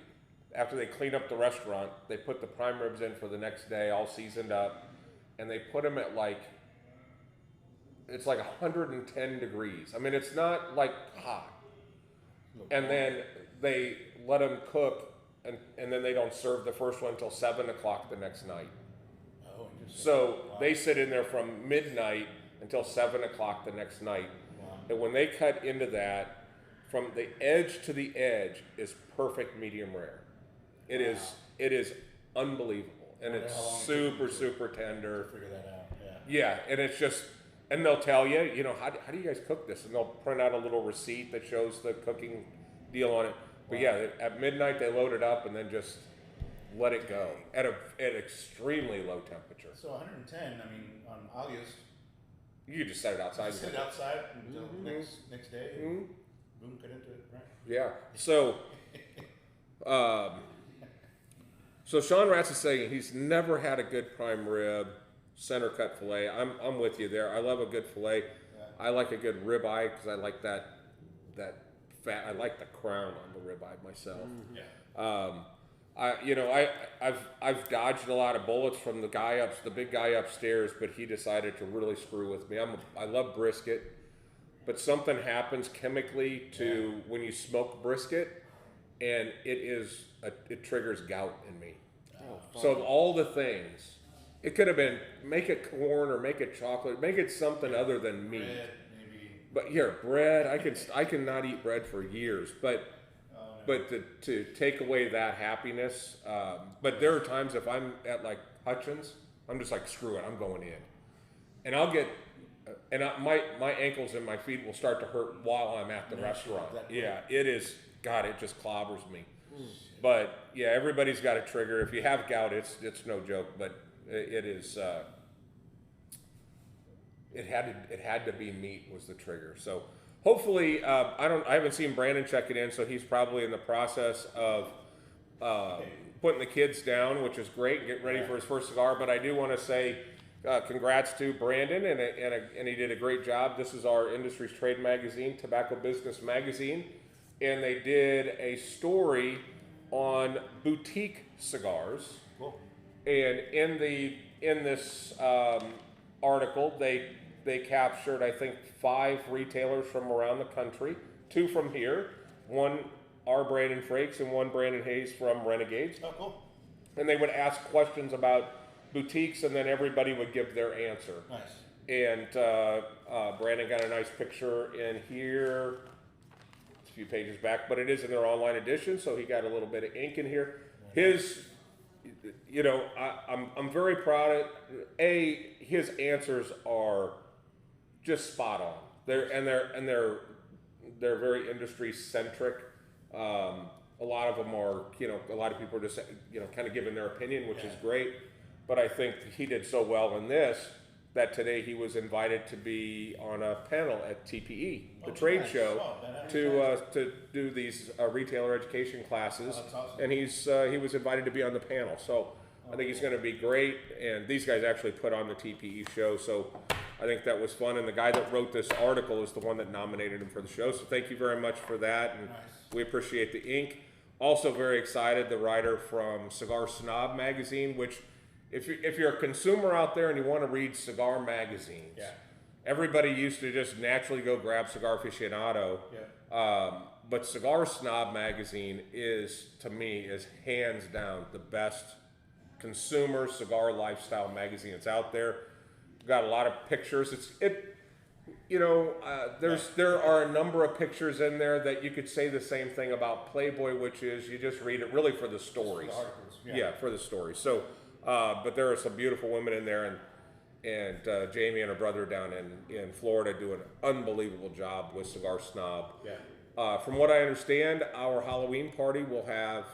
after they clean up the restaurant, they put the prime ribs in for the next day, all seasoned up, and they put them at it's like 110 degrees. I mean, it's not like hot. And then they let them cook, and then they don't serve the first one until 7 o'clock the next night. Oh, interesting. So they sit in there from midnight until 7 o'clock the next night. Wow. And when they cut into that, from the edge to the edge is perfect medium rare. It is unbelievable. And Wonder it's how long it super, took you super tender. Figure that out. Yeah, and it's just, and they'll tell you, how do you guys cook this? And they'll print out a little receipt that shows the cooking deal on it. But yeah, at midnight they load it up and then just let it go at extremely low temperature. So 110. I mean, on August, You could just set it outside. sit outside until next day. And boom, cut into it. Right. Yeah. So, so Sean Ratz is saying he's never had a good prime rib, center cut fillet. I'm with you there. I love a good fillet. Yeah. I like a good rib eye because I like that fat. I like the crown on the rib eye myself. Yeah. I've dodged a lot of bullets from the big guy upstairs, but he decided to really screw with me. I love brisket, but something happens chemically to when you smoke brisket, and it triggers gout in me. So of all the things, it could have been make it corn or make it chocolate, make it something other than meat. Bread, maybe. But here, bread, I can not eat bread for years, but to take away that happiness, but there are times if I'm at like Hutchins, I'm just like, screw it, I'm going in. And I'll get, my ankles and my feet will start to hurt while I'm at the restaurant. Exactly. Yeah, it just clobbers me. But yeah, everybody's got a trigger. If you have gout, it's no joke, but it is, it had to be meat was the trigger. So hopefully, I haven't seen Brandon check it in, so he's probably in the process of putting the kids down, which is great, and getting ready for his first cigar. But I do want to say congrats to Brandon, and he did a great job. This is our industry's trade magazine, Tobacco Business Magazine, and they did a story on boutique cigars. Cool. And in this article, they captured, I think, 5 retailers from around the country, 2 from here, 1 our Brandon Frakes and 1 Brandon Hayes from Renegades. Oh, cool. And they would ask questions about boutiques, and then everybody would give their answer. Nice. And Brandon got a nice picture in here. few pages back, but it is in their online edition, so he got a little bit of ink in here. His, you know, I'm very proud of, his answers are just spot on. They're very industry centric. A lot of them are, you know, a lot of people are just, you know, kind of giving their opinion, which is great. But I think he did so well in this that today he was invited to be on a panel at TPE, the trade show, to do these retailer education classes. That's awesome. And he was invited to be on the panel. So I think he's going to be great. And these guys actually put on the TPE show, so I think that was fun. And the guy that wrote this article is the one that nominated him for the show. So thank you very much for that, and we appreciate the ink. Also very excited, the writer from Cigar Snob magazine, which if you're a consumer out there and you want to read cigar magazines, everybody used to just naturally go grab Cigar Aficionado. But Cigar Snob magazine is, to me, is hands down the best consumer cigar lifestyle magazine that's out there. Got a lot of pictures. There are a number of pictures in there that you could say the same thing about Playboy, which is you just read it really for the stories. The articles, for the stories. So, but there are some beautiful women in there, and Jamie and her brother down in Florida do an unbelievable job with Cigar Snob. From what I understand, our Halloween party will have,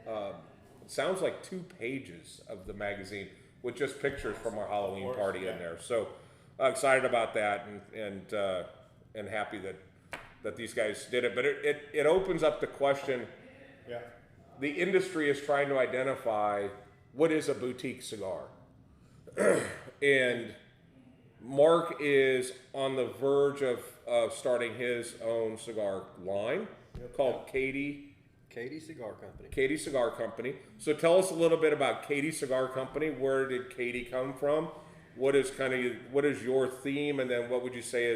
it sounds like 2 pages of the magazine with just pictures from our Halloween party in there. So excited about that, and happy that these guys did it. But it opens up the question. The industry is trying to identify what is a boutique cigar. And Mark is on the verge of starting his own cigar line called Cati Cigar Company. Cati Cigar Company. So tell us a little bit about Cati Cigar Company. Where did Cati come from? What is your theme, and then what would you say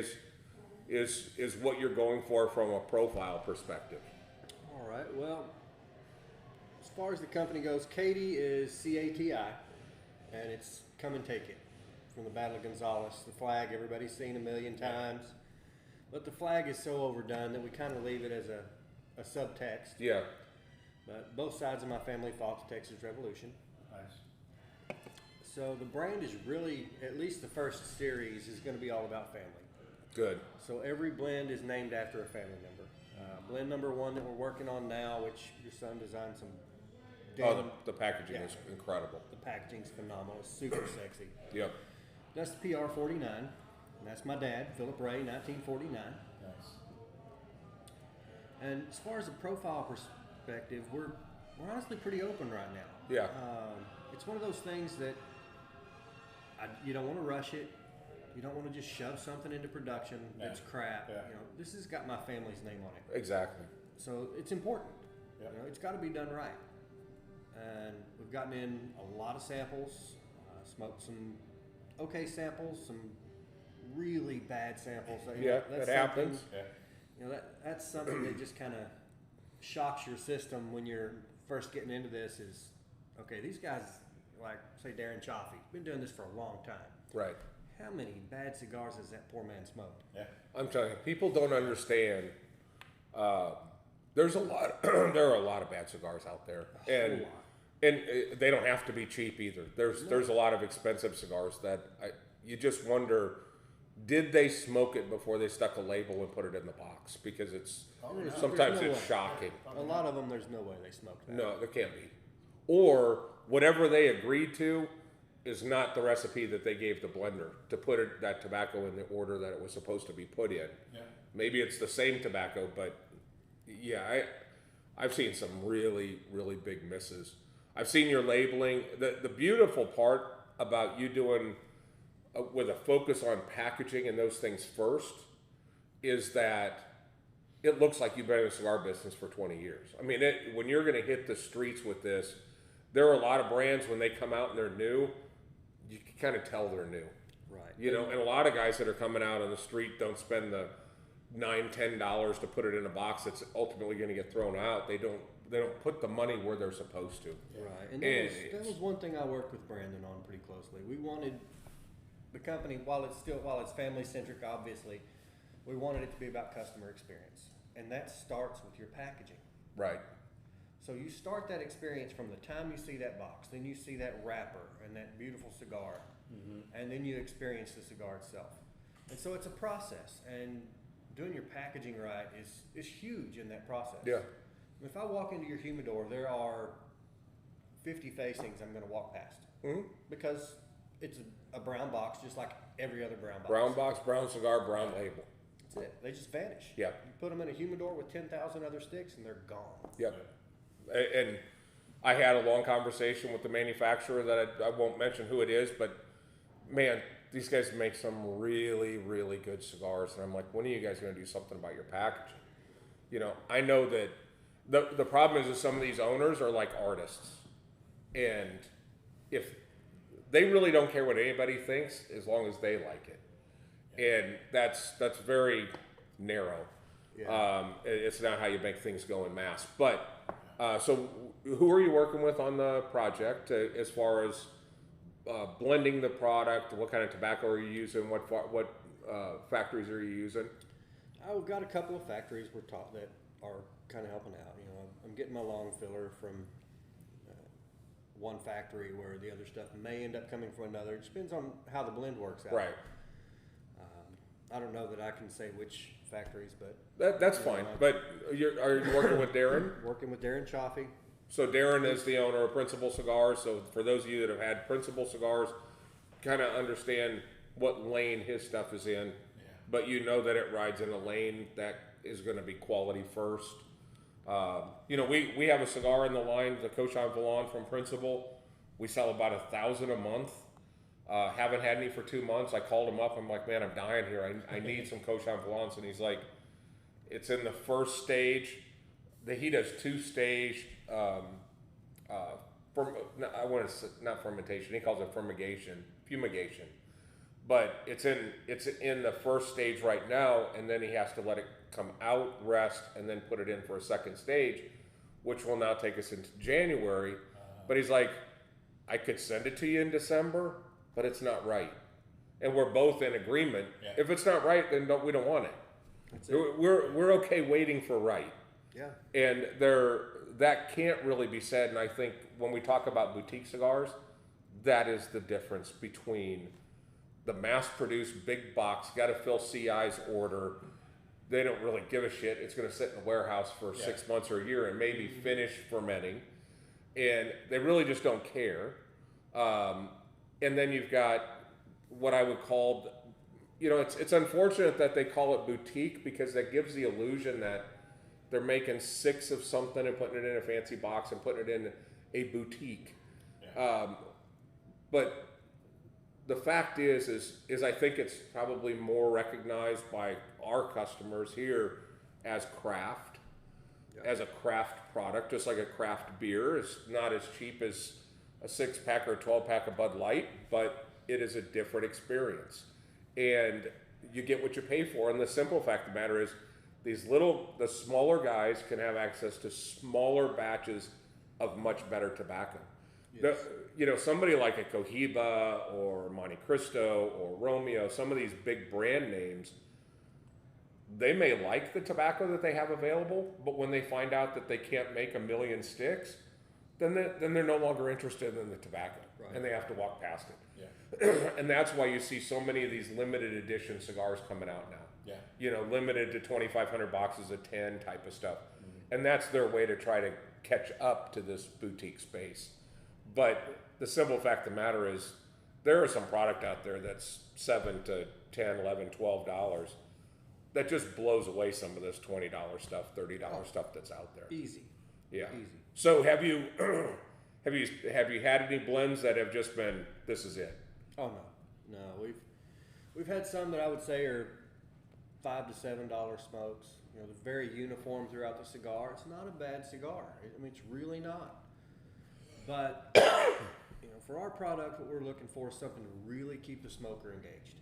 is what you're going for from a profile perspective? All right. Well, as far as the company goes, Cati is C-A-T-I, and it's Come and Take It from the Battle of Gonzales. The flag everybody's seen a million times, but the flag is so overdone that we kind of leave it as a subtext. But both sides of my family fought the Texas Revolution. Nice. So the brand is really, at least the first series, is going to be all about family. Good. So every blend is named after a family member. Blend number 1 that we're working on now, which your son designed some denim. The packaging is incredible. The packaging's phenomenal. It's super sexy. That's the PR49, and that's my dad, Philip Ray, 1949. Nice. And as far as the profile perspective, we're honestly pretty open right now. It's one of those things that you don't want to rush it. You don't want to just shove something into production that's crap. You know, this has got my family's name on it. Exactly. So it's important. You know, it's got to be done right. And we've gotten in a lot of samples, smoked some okay samples, some really bad samples. That happens. You know, that's something that just kind of shocks your system when you're first getting into this. Is okay, these guys, like say Darren Chaffee, been doing this for a long time. Right. How many bad cigars has that poor man smoked? I'm telling you, people don't understand. There's a lot. There are a lot of bad cigars out there, and they don't have to be cheap either. There's a lot of expensive cigars that you just wonder, did they smoke it before they stuck a label and put it in the box? Because sometimes it's shocking. A lot of them, there's no way they smoked that. No, there can't be. Or whatever they agreed to is not the recipe that they gave the blender to put that tobacco in the order that it was supposed to be put in. Maybe it's the same tobacco, but I've seen some really, really big misses. I've seen your labeling. The beautiful part about you doing with a focus on packaging and those things first is that it looks like you've been in the cigar business for 20 years. I mean, when you're going to hit the streets with this, there are a lot of brands when they come out and they're new, you can kind of tell they're new. Right. You know, and a lot of guys that are coming out on the street don't spend the $9-10 to put it in a box that's ultimately going to get thrown out. They don't put the money where they're supposed to. Right. And that was one thing I worked with Brandon on pretty closely. We wanted the company, while it's family centric, obviously, we wanted it to be about customer experience. and that starts with your packaging. Right. So you start that experience from the time you see that box, then you see that wrapper and that beautiful cigar, and then you experience the cigar itself. And so it's a process, and doing your packaging right is huge in that process. Yeah. If I walk into your humidor, there are 50 facings I'm going to walk past because it's a brown box just like every other brown box. Brown box, brown cigar, brown label. That's it. They just vanish. Yeah. You put them in a humidor with 10,000 other sticks and they're gone. Yep. And I had a long conversation with the manufacturer that I won't mention who it is, but man, these guys make some really, really good cigars. And I'm like, when are you guys going to do something about your packaging? You know, I know that the problem is that some of these owners are like artists. And if they really don't care what anybody thinks as long as they like it. And that's very narrow. Yeah. It's not how you make things go in mass. But so who are you working with on the project as far as blending the product? What kind of tobacco are you using? What factories are you using? I've got a couple of factories that are kind of helping out. You know, I'm getting my long filler from one factory where the other stuff may end up coming from another. It depends on how the blend works out. Right. I don't know that I can say which factories, but That's fine. But are you working with Darren? working with Darren Chaffee. So Darren is the owner of Principal Cigars. So for those of you that have had Principal Cigars, kind of understand what lane his stuff is in. Yeah. But you know that it rides in a lane that is going to be quality first. You know, we have a cigar in the line, the Cochin Vallon from Principal. We sell about 1,000 a month. Haven't had any for 2 months. I called him up. I'm like, man, I'm dying here. I need some Cochin Vallons. And he's like, it's in the first stage. He does 2-stage, I want to say, not fermentation. He calls it fumigation. But it's in the first stage right now, and then he has to let it come out, rest, and then put it in for a second stage, which will now take us into January. But he's like, I could send it to you in December, but it's not right. And we're both in agreement. Yeah. If it's not right, then we don't want it. That's it. We're okay waiting for right. Yeah. And that can't really be said. And I think when we talk about boutique cigars, that is the difference between the mass-produced big box, got to fill CI's order. They don't really give a shit. It's going to sit in a warehouse for 6 months or a year and maybe finish fermenting. And they really just don't care. And then you've got what I would call, you know, it's unfortunate that they call it boutique because that gives the illusion that they're making 6 of something and putting it in a fancy box and putting it in a boutique. Yeah. But the fact is I think it's probably more recognized by our customers here as craft, as a craft product, just like a craft beer is not as cheap as a 6-pack or a 12-pack of Bud Light, but it is a different experience. And you get what you pay for. And the simple fact of the matter is the smaller guys can have access to smaller batches of much better tobacco. Yes. You know, somebody like a Cohiba or Monte Cristo or Romeo, some of these big brand names, they may like the tobacco that they have available, but when they find out that they can't make 1 million sticks, then they're no longer interested in the tobacco, Right. and they have to walk past it. Yeah. And that's why you see so many of these limited edition cigars coming out now. Yeah. You know, limited to 2,500 boxes of 10 type of stuff. And that's their way to try to catch up to this boutique space. But the simple fact of the matter is there is some product out there that's $7 to $10, $11, $12 that just blows away some of this $20 stuff, $30 stuff that's out there. Easy. Yeah. Easy. So have you had any blends that have just been, this is it? Oh no, we've had some that I would say are $5 to $7 smokes. You know, they're very uniform throughout the cigar. It's not a bad cigar. I mean, it's really not. But you know, for our product, what we're looking for is something to really keep the smoker engaged.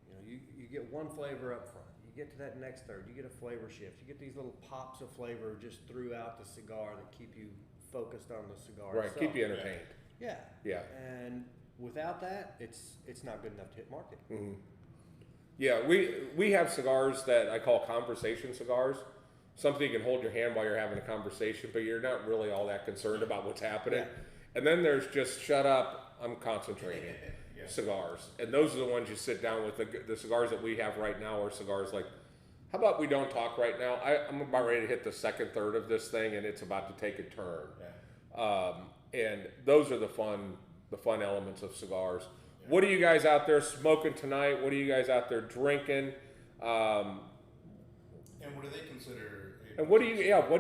You know, you get one flavor up front. You get to that next third. You get a flavor shift. You get these little pops of flavor just throughout the cigar that keep you focused on the cigar. Right, itself. keep you entertained. Yeah. Yeah. And without that, it's not good enough to hit market. Mm-hmm. Yeah, we have cigars that I call conversation cigars. something you can hold your hand while you're having a conversation, but you're not really all that concerned about what's happening. Yeah. And then there's just shut up, I'm concentrating cigars. And those are the ones you sit down with. The cigars that we have right now are cigars like, how about we don't talk right now? I'm about ready to hit the second third of this thing, and it's about to take a turn. Yeah. And those are the fun elements of cigars. Yeah. What are you guys out there smoking tonight? What are you guys out there drinking? And what do they consider? And what do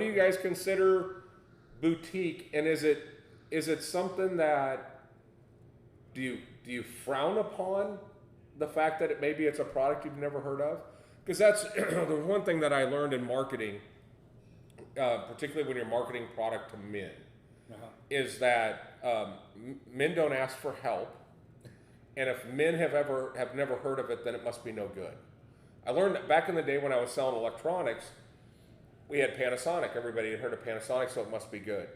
you guys consider boutique? And is it something that do you frown upon the fact that maybe it's a product you've never heard of? Because that's the one thing that I learned in marketing, particularly when you're marketing product to men, is that men don't ask for help, and if men have never heard of it, then it must be no good. I learned that back in the day when I was selling electronics, we had Panasonic. Everybody had heard of Panasonic, so it must be good.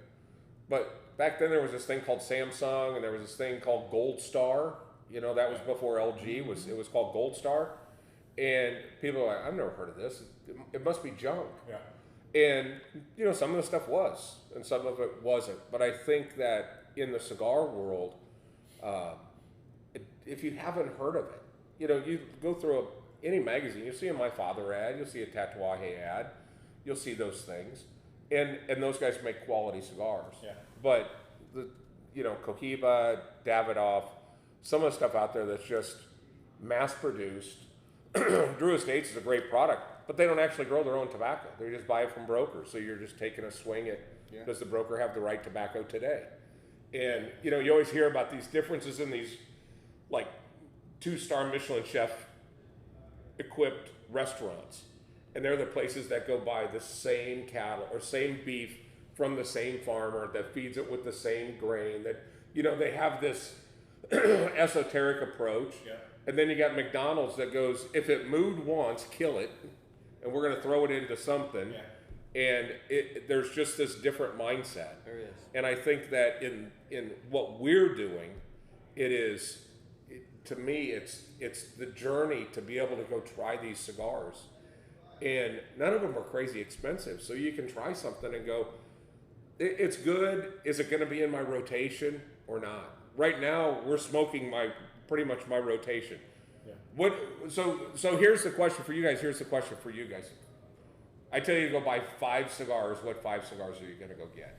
But back then there was this thing called Samsung, and there was this thing called Gold Star. You know, that was before LG. It was called Gold Star. And people are like, I've never heard of this. It must be junk. Yeah. And, you know, some of the stuff was, and some of it wasn't. But I think that in the cigar world, if you haven't heard of it, you know, you go through any magazine, you'll see a My Father ad, you'll see a Tatuaje ad, you'll see those things. And those guys make quality cigars. Yeah. But, Cohiba, Davidoff, some of the stuff out there that's just mass-produced. Drew Estates is a great product, but they don't actually grow their own tobacco. They just buy it from brokers. So you're just taking a swing at, does the broker have the right tobacco today? And, you know, you always hear about these differences in these, like, 2-star Michelin chef equipped restaurants. And they're the places that go buy the same cattle or same beef from the same farmer that feeds it with the same grain. That, you know, they have this esoteric approach. Yeah. And then you got McDonald's that goes, if it moved once, kill it, and we're going to throw it into something. Yeah. And there's just this different mindset. There is. And I think that in what we're doing, to me, it's the journey to be able to go try these cigars. And none of them are crazy expensive. So you can try something and go, it's good. Is it going to be in my rotation or not? Right now, we're smoking pretty much my rotation. Yeah. So here's the question for you guys. I tell you to go buy 5 cigars. What 5 cigars are you going to go get?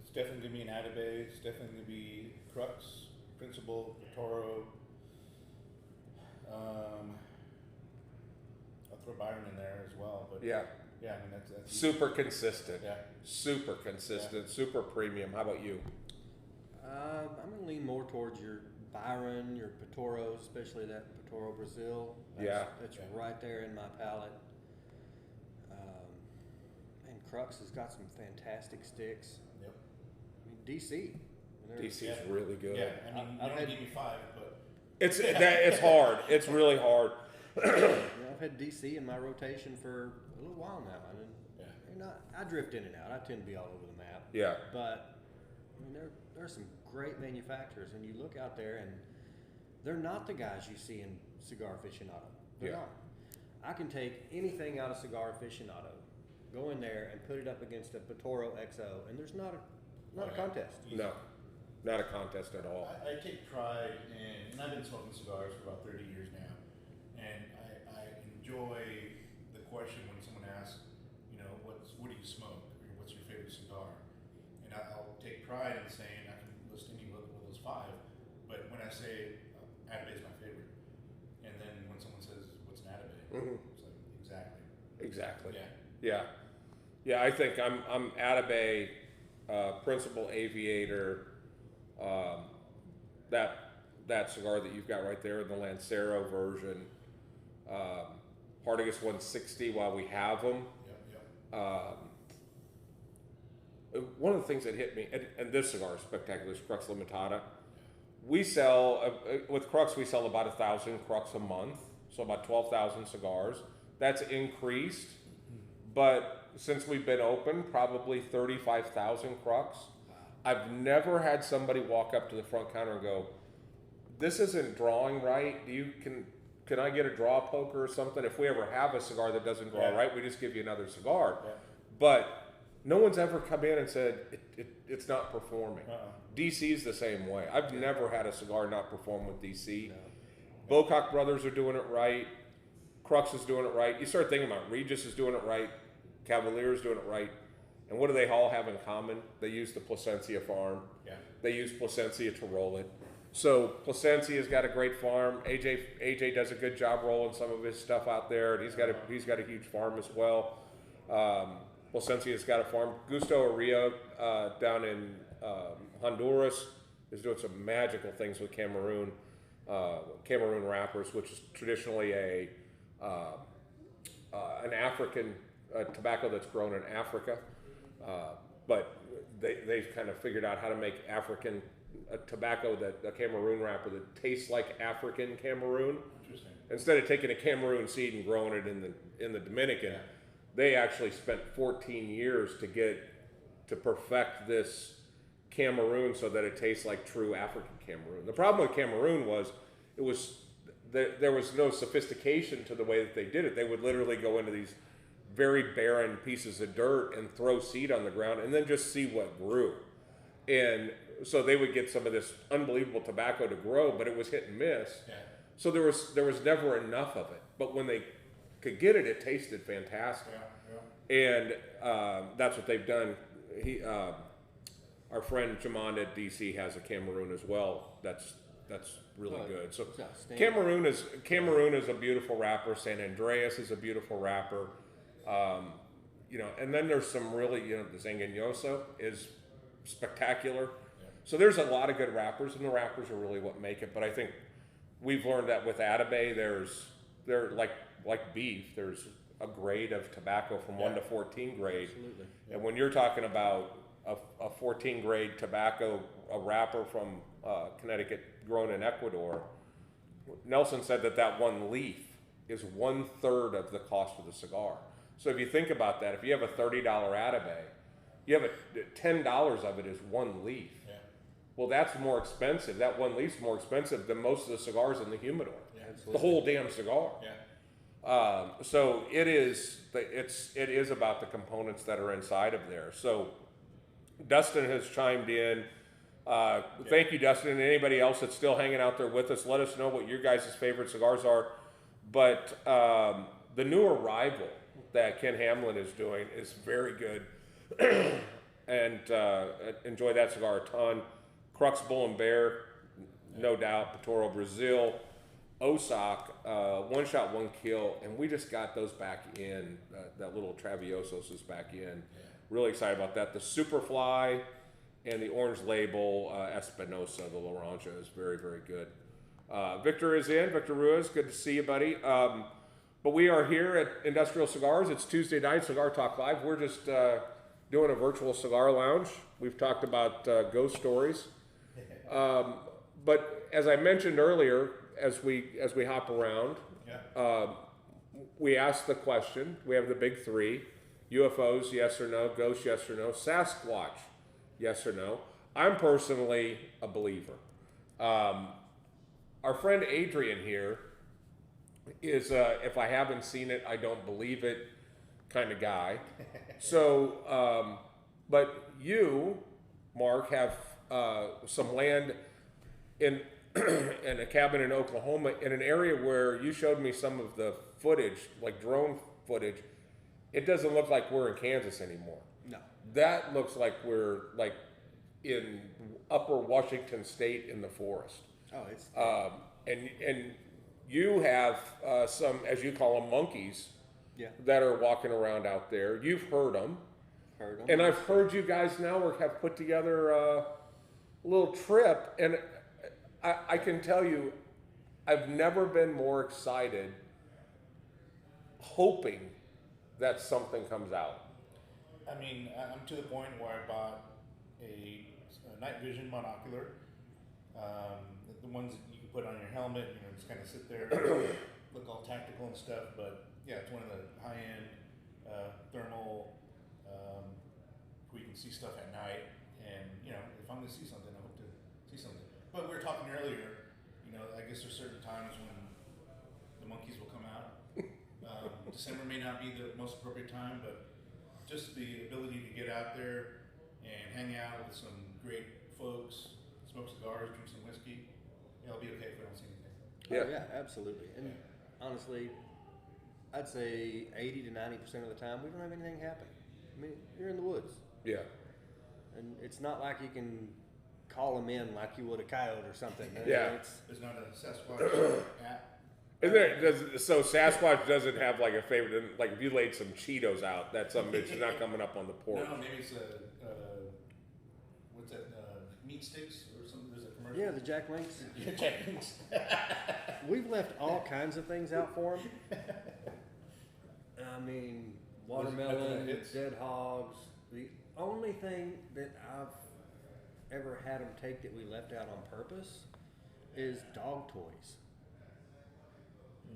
It's definitely going to be an Atabey. It's definitely going to be Crux, Principal, Toro. I'll throw Byron in there as well. But yeah, I mean that's super consistent. Yeah, super consistent, super premium. How about you? I'm gonna lean more towards your Byron, your Patoros, especially that Patoro Brazil. That's right there in my palate. And Crux has got some fantastic sticks. Yep. I mean, DC. DC is really good. Yeah, I mean, you don't give me 5, but it's hard. It's really hard. I've had DC in my rotation for a little while now, and I drift in and out. I tend to be all over the map. Yeah. But I mean, there are some great manufacturers, and you look out there, and they're not the guys you see in Cigar Aficionado. They're not. I can take anything out of Cigar Aficionado, go in there and put it up against a Patoro XO, and there's not a contest. No, not a contest at all. I take pride in, and I've been smoking cigars for about 30 years now, and I enjoy the question when someone asks, you know, what do you smoke, or what's your favorite cigar? And I'll take pride in saying I can list any of those 5, but when I say Atabey is my favorite, and then when someone says what's an Atabey, it's like exactly. Yeah. I think I'm Atabey, Principal Aviator, that cigar that you've got right there, the Lancero version, Hardigus 160 while we have them. One of the things that hit me, and this cigar is spectacular, is Crux Limitada. We sell, with Crux, we sell about 1,000 Crux a month, so about 12,000 cigars. That's increased, but since we've been open, probably 35,000 Crux. I've never had somebody walk up to the front counter and go, this isn't drawing right. can I get a draw poker or something? If we ever have a cigar that doesn't draw Yeah. right, we just give you another cigar. Yeah. But no one's ever come in and said it's not performing. DC's the same way. I've never had a cigar not perform with DC. No. Bocock Brothers are doing it right. Crux is doing it right. You start thinking about Regis is doing it right. Cavalier is doing it right. And what do they all have in common? They use the Plasencia farm. Yeah. They use Plasencia to roll it. So Plasencia's got a great farm. AJ does a good job rolling some of his stuff out there, and he's got a huge farm as well. Plasencia's got a farm. Gusto Arrio down in Honduras is doing some magical things with Cameroon wrappers, which is traditionally an African tobacco that's grown in Africa, but they've kind of figured out how to make African tobacco, a Cameroon wrapper that tastes like African Cameroon. Interesting. Instead of taking a Cameroon seed and growing it in the Dominican, they actually spent 14 years to perfect this Cameroon so that it tastes like true African Cameroon. The problem with Cameroon was there was no sophistication to the way that they did it. They would literally go into these very barren pieces of dirt and throw seed on the ground and then just see what grew. And so they would get some of this unbelievable tobacco to grow, but it was hit and miss. Yeah. So there was never enough of it. But when they could get it, it tasted fantastic. Yeah. And that's what they've done. Our friend Jamond at DC has a Cameroon as well. That's really good. So Cameroon is a beautiful wrapper. San Andreas is a beautiful wrapper. And then there's some really, the Zanganoso is spectacular. Yeah. So there's a lot of good wrappers, and the wrappers are really what make it. But I think we've learned that with Atabey, they're like beef. There's a grade of tobacco from 1 to 14 grade. Absolutely. And when you're talking about a 14 grade tobacco, a wrapper from Connecticut grown in Ecuador, Nelson said that one leaf is 1/3 of the cost of the cigar. So if you think about that, if you have a $30 Atabey, you have $10 of it is one leaf. Yeah. Well, that's more expensive. That one leaf's more expensive than most of the cigars in the humidor. Yeah. The whole damn cigar. Yeah. So it is about the components that are inside of there. So Dustin has chimed in. Thank you, Dustin, and anybody else that's still hanging out there with us. Let us know what your guys' favorite cigars are. But the new arrival that Ken Hamlin is doing is very good, and enjoy that cigar a ton. Crux Bull and Bear, no doubt. Patoro Brazil, Osak, One Shot, One Kill, and we just got those back in. That little Traviosos is back in. Yeah. Really excited about that. The Superfly and the Orange Label Espinosa, the Laranja, is very, very good. Victor is in. Victor Ruiz, good to see you, buddy. But we are here at Industrial Cigars. It's Tuesday night, Cigar Talk Live. We're just doing a virtual cigar lounge. We've talked about ghost stories. But as I mentioned earlier, as we hop around, we ask the question. We have the big three: UFOs, yes or no; ghosts, yes or no; Sasquatch, yes or no. I'm personally a believer. Our friend Adrian here is, if I haven't seen it, I don't believe it kind of guy. So, but you, Mark, have some land in in a cabin in Oklahoma in an area where you showed me some of the footage, like drone footage. It doesn't look like we're in Kansas anymore. No. That looks like we're like in upper Washington State in the forest. Oh, it's And you have some, as you call them, monkeys that are walking around out there. You've heard them. heard 'em. And I've heard you guys now have put together a little trip. And I can tell you, I've never been more excited hoping that something comes out. I mean, I'm to the point where I bought a night vision monocular. The ones that you can put on your helmet, just kind of sit there, look all tactical and stuff. But yeah, it's one of the high-end thermal, where you can see stuff at night. And if I'm going to see something, I hope to see something. But we were talking earlier. I guess there's certain times when monkeys will come out. December may not be the most appropriate time, but just the ability to get out there and hang out with some great folks, smoke cigars, drink some whiskey, it'll be okay if we don't see anything. Oh, yeah, absolutely. And honestly, I'd say 80 to 90% of the time, we don't have anything happen. I mean, you're in the woods. Yeah. And it's not like you can call them in like you would a coyote or something. Yeah. There's not a Sasquatch app. Isn't there, so Sasquatch doesn't have like a favorite, like if you laid some Cheetos out, that's some bitch is not coming up on the porch. No, maybe it's what's that, meat sticks or something, there's a commercial. Yeah, the Jack Links. Jack Links. We've left all kinds of things out for them. I mean, watermelon, dead hogs. The only thing that I've ever had them take that we left out on purpose is dog toys.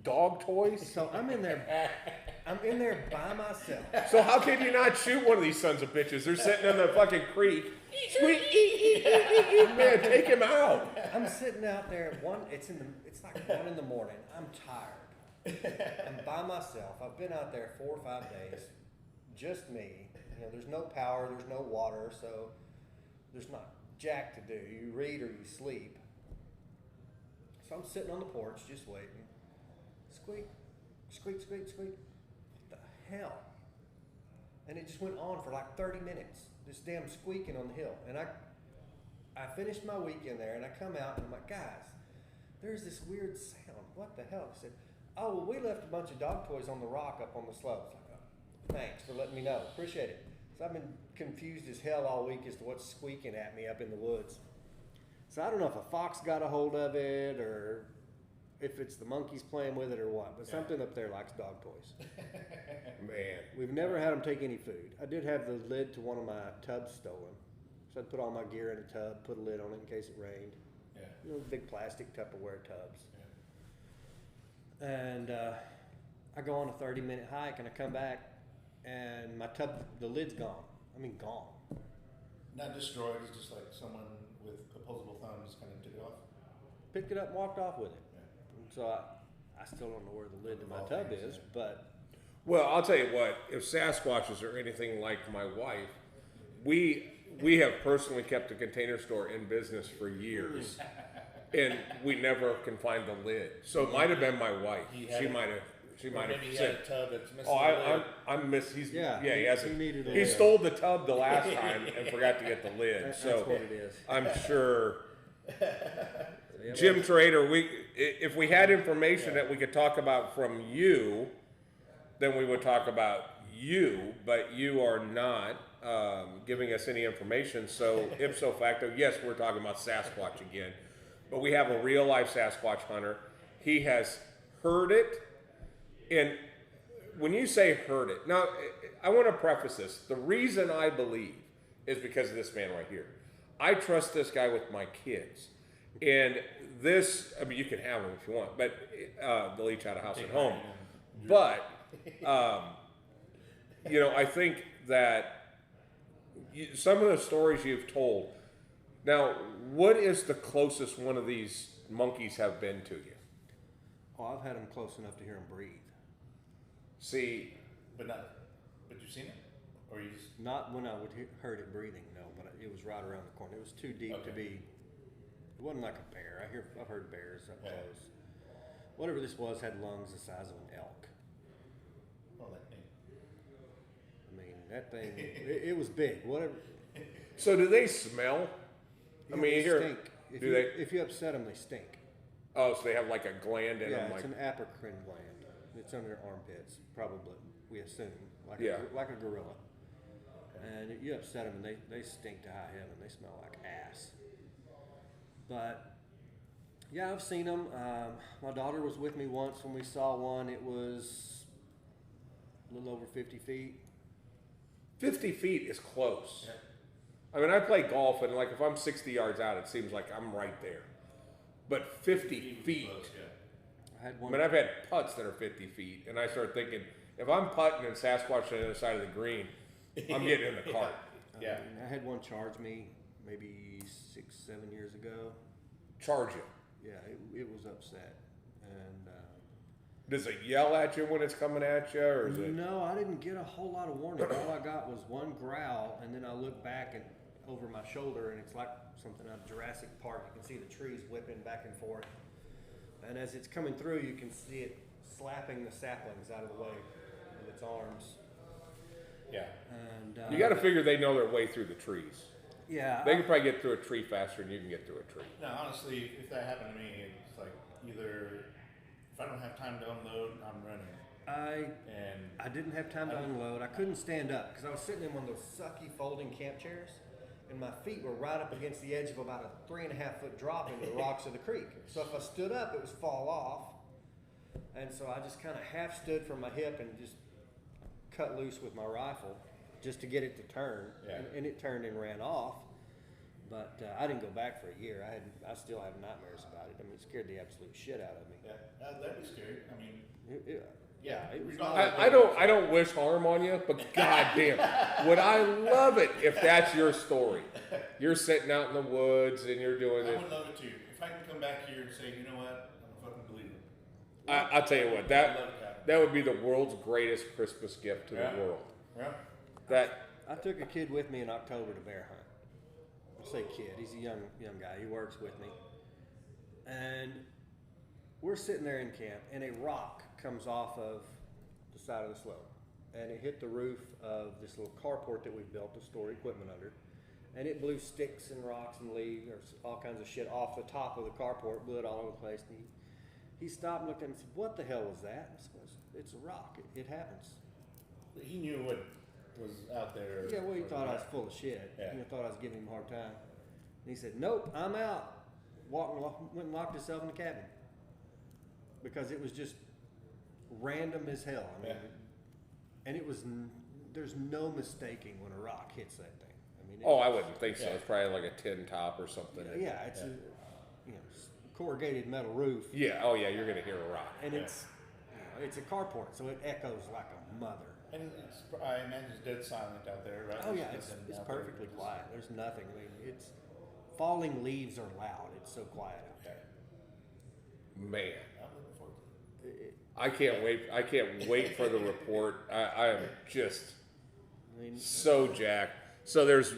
Dog toys? So I'm in there by myself. So how can you not shoot one of these sons of bitches? They're sitting in the fucking creek. Squeak, man, take him out. I'm sitting out there at one. It's like 1 in the morning. I'm tired. I'm by myself. I've been out there 4 or 5 days, just me. You know, there's no power, there's no water, so there's not jack to do. You read or you sleep. So I'm sitting on the porch just waiting. Squeak, squeak, squeak, squeak. What the hell? And it just went on for like 30 minutes. This damn squeaking on the hill. And I finished my weekend there and I come out and I'm like, guys, there's this weird sound. What the hell? He said, oh, well, we left a bunch of dog toys on the rock up on the slopes. Like, oh, thanks for letting me know. Appreciate it. So I've been confused as hell all week as to what's squeaking at me up in the woods. So I don't know if a fox got a hold of it or if it's the monkeys playing with it or what, but something up there likes dog toys. Man. We've never had them take any food. I did have the lid to one of my tubs stolen. So I'd put all my gear in a tub, put a lid on it in case it rained. Yeah. You know, big plastic Tupperware tubs. Yeah. And I go on a 30-minute hike and I come back and my tub, the lid's gone. I mean, gone. Not destroyed, it's just like someone with opposable thumbs kind of took it off. Picked it up and walked off with it. So I still don't know where the lid to my tub is, but... Well, I'll tell you what, if Sasquatches are anything like my wife, we have personally kept a container store in business for years, and we never can find the lid. So it might have been my wife. She might have maybe said, a tub that's missing. "Oh, I'm miss. He's he hasn't. He stole the tub the last time and forgot to get the lid." That's so what it is. I'm sure. Jim Trader, if we had information that we could talk about from you, then we would talk about you, but you are not giving us any information. So ipso facto, yes, we're talking about Sasquatch again, but we have a real life Sasquatch hunter. He has heard it, and when you say heard it, now I want to preface this. The reason I believe is because of this man right here. I trust this guy with my kids. And this, I mean, you can have them if you want, but they'll each have a house at home. But, you know, I think that some of the stories you've told. Now, what is the closest one of these monkeys have been to you? Oh, I've had them close enough to hear them breathe. See, But you've seen it? Or you just... Not when I would heard it breathing, no, but it was right around the corner. It was too deep to be... It wasn't like a bear. I've heard bears up close. Whatever this was had lungs the size of an elk. Oh, that thing. I mean, that thing, it was big. Whatever. so do they smell? I mean, they you hear, stink. If you upset them, they stink. oh, so they have like a gland in them? Yeah, Like, it's an apocrine gland. It's under their armpits, probably, we assume, like a gorilla. And you upset them, and they stink to high heaven. They smell like ass. But yeah, I've seen them. My daughter was with me once when we saw one. It was a little over 50 feet. 50 feet is close. Yeah. I mean, I play golf, and like if I'm 60 yards out, it seems like I'm right there. But 50 feet. Close, I had one. I mean, I've had putts that are 50 feet, and I start thinking, if I'm putting and Sasquatch on the other side of the green, I'm getting in the cart. Yeah. I had one charge me maybe 6-7 years ago. Charge you. Yeah, it was upset, and Does it yell at you when it's coming at you, or is it? No, I didn't get a whole lot of warning. All I got was one growl, and then I look back and over my shoulder, and it's like something out of Jurassic Park. You can see the trees whipping back and forth, and as it's coming through, you can see it slapping the saplings out of the way with its arms. Yeah. And You got to figure they know their way through the trees. yeah, They can probably get through a tree faster than you can get through a tree. No, honestly, if that happened to me, it's like either if I don't have time to unload, I'm running. I didn't have time to unload. I couldn't stand up because I was sitting in one of those sucky folding camp chairs, and my feet were right up against the edge of about a 3.5 foot drop into the rocks of the creek. So if I stood up, it was fall off, and so I just kind of half stood from my hip and just cut loose with my rifle just to get it to turn, and it turned and ran off. But I didn't go back for a year. I still have nightmares about it. I mean, it scared the absolute shit out of me. Yeah, that'd be scary. I mean, it was. I don't wish harm on you, but goddamn, would I love it if that's your story. You're sitting out in the woods and you're doing I it. would love it too. If I can come back here and say, you know what, I'm a fucking believer. I'll tell you what, that would be the world's greatest Christmas gift to the world. Yeah. I took a kid with me in October to bear hunt. I say kid, he's a young guy. He works with me, and we're sitting there in camp, and a rock comes off of the side of the slope, and it hit the roof of this little carport that we've built to store equipment under, and it blew sticks and rocks and leaves, or all kinds of shit off the top of the carport, blew it all over the place. And he stopped, looked and said, "What the hell was that?" I said, "It's a rock. It happens." He knew what was out there. Yeah, well, he thought I was full of shit. Yeah. He thought I was giving him a hard time. And he said, "Nope, I'm out." Went and locked himself in the cabin because it was just random as hell. I mean, and it was. There's no mistaking when a rock hits that thing. I mean, I wouldn't think so. It's probably like a tin top or something. Yeah, it's a corrugated metal roof. Yeah. Oh yeah, you're gonna hear a rock. And it's it's a carport, so it echoes like a mother. And I imagine it's dead silent out there, right? Oh yeah, There's it's nothing out perfectly there. quiet. There's nothing. I mean, it's falling leaves are loud. It's so quiet out there. Man, I'm looking forward to it. I can't wait. I can't wait for the report. I am just I mean, so jacked. So there's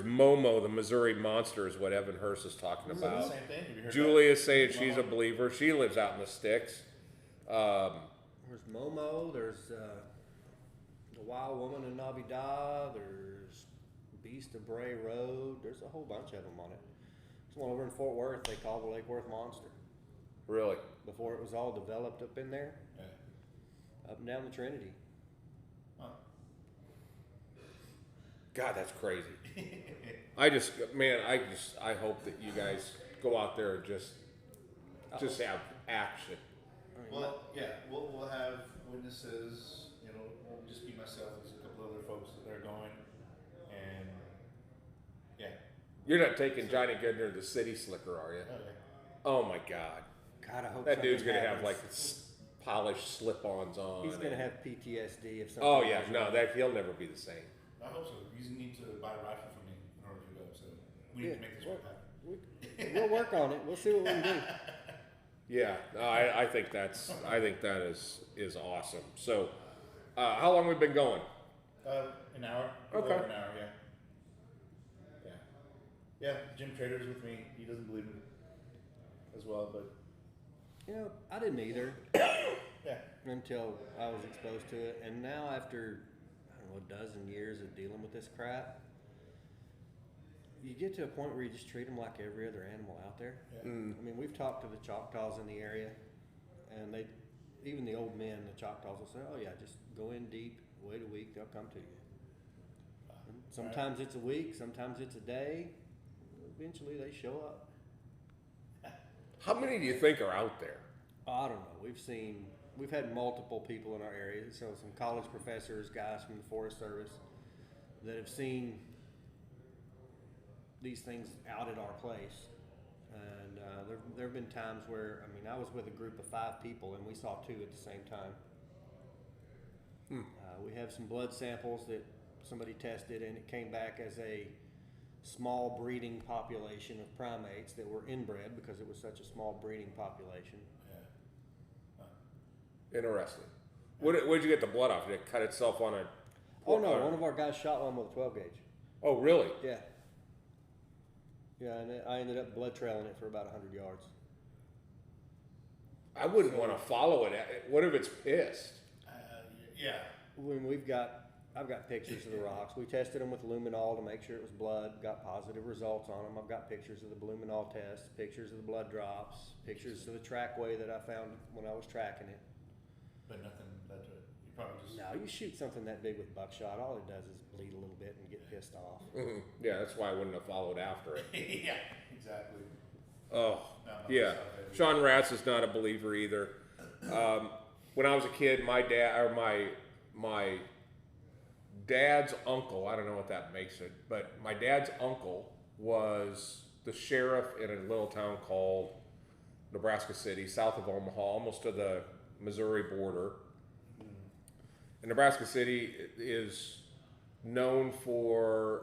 Momo, the Missouri Monster, is what Evan Hurst is talking Is that the about. same thing? Have you heard Julie that? is saying she's a believer. She lives out in the sticks. there's Momo. There's the Wild Woman in Navidad. There's Beast of Bray Road. There's a whole bunch of them on it. There's one over in Fort Worth they call the Lake Worth Monster. Really? Before it was all developed up in there, Yeah. up and down the Trinity. Huh. God, that's crazy. I hope that you guys go out there and just have action. Well, yeah, we'll have witnesses. You know, it won't just be myself. There's a couple other folks that are going, and yeah. You're not taking Johnny Goodner the City Slicker, are you? Oh yeah. Oh my God. God, I hope That dude's something gonna have happens. like polished slip-ons on. He's gonna have PTSD if something. Oh yeah, goes no, wrong. he'll never be the same. I hope so. You need to buy a rifle for me in order to go. So we need to make this work happen. We'll work on it. We'll see what we can do. Yeah, no, I think that is awesome. So, how long we been going? An hour. Okay. Over an hour, yeah. Yeah. Jim Trader's with me. He doesn't believe me as well, but You know, I didn't either yeah. until I was exposed to it, and now after I don't know a dozen years of dealing with this crap, you get to a point where you just treat them like every other animal out there. Yeah. I mean, we've talked to the Choctaws in the area, and even the old men, the Choctaws will say, "Oh yeah, just go in deep, wait a week, they'll come to you." And sometimes it's a week, sometimes it's a day. Eventually, they show up. How many do you think are out there? I don't know. We've had multiple people in our area. So some college professors, guys from the Forest Service, that have seen these things out at our place. And there have been times where, I mean, I was with a group of 5 people and we saw 2 at the same time. We have some blood samples that somebody tested and it came back as a small breeding population of primates that were inbred because it was such a small breeding population. Interesting. Where'd you get the blood off? Did it cut itself on a? Oh no, one of our guys shot one with a 12 gauge. Oh really? Yeah. Yeah, and I ended up blood trailing it for about 100 yards. I wouldn't want to follow it. What if it's pissed? Yeah. When I've got pictures of the rocks. We tested them with luminol to make sure it was blood. Got positive results on them. I've got pictures of the luminol test, pictures of the blood drops, pictures of the trackway that I found when I was tracking it. But nothing led to it. You probably just. No, you shoot something that big with buckshot, all it does is bleed a little bit and get pissed off. Mm-hmm. Yeah, that's why I wouldn't have followed after it. Yeah, exactly. Oh, No, yeah. myself, baby. Sean Ratz is not a believer either. When I was a kid, my dad's uncle, I don't know what that makes it, but my dad's uncle was the sheriff in a little town called Nebraska City, south of Omaha, almost to the Missouri border. And Nebraska City is known for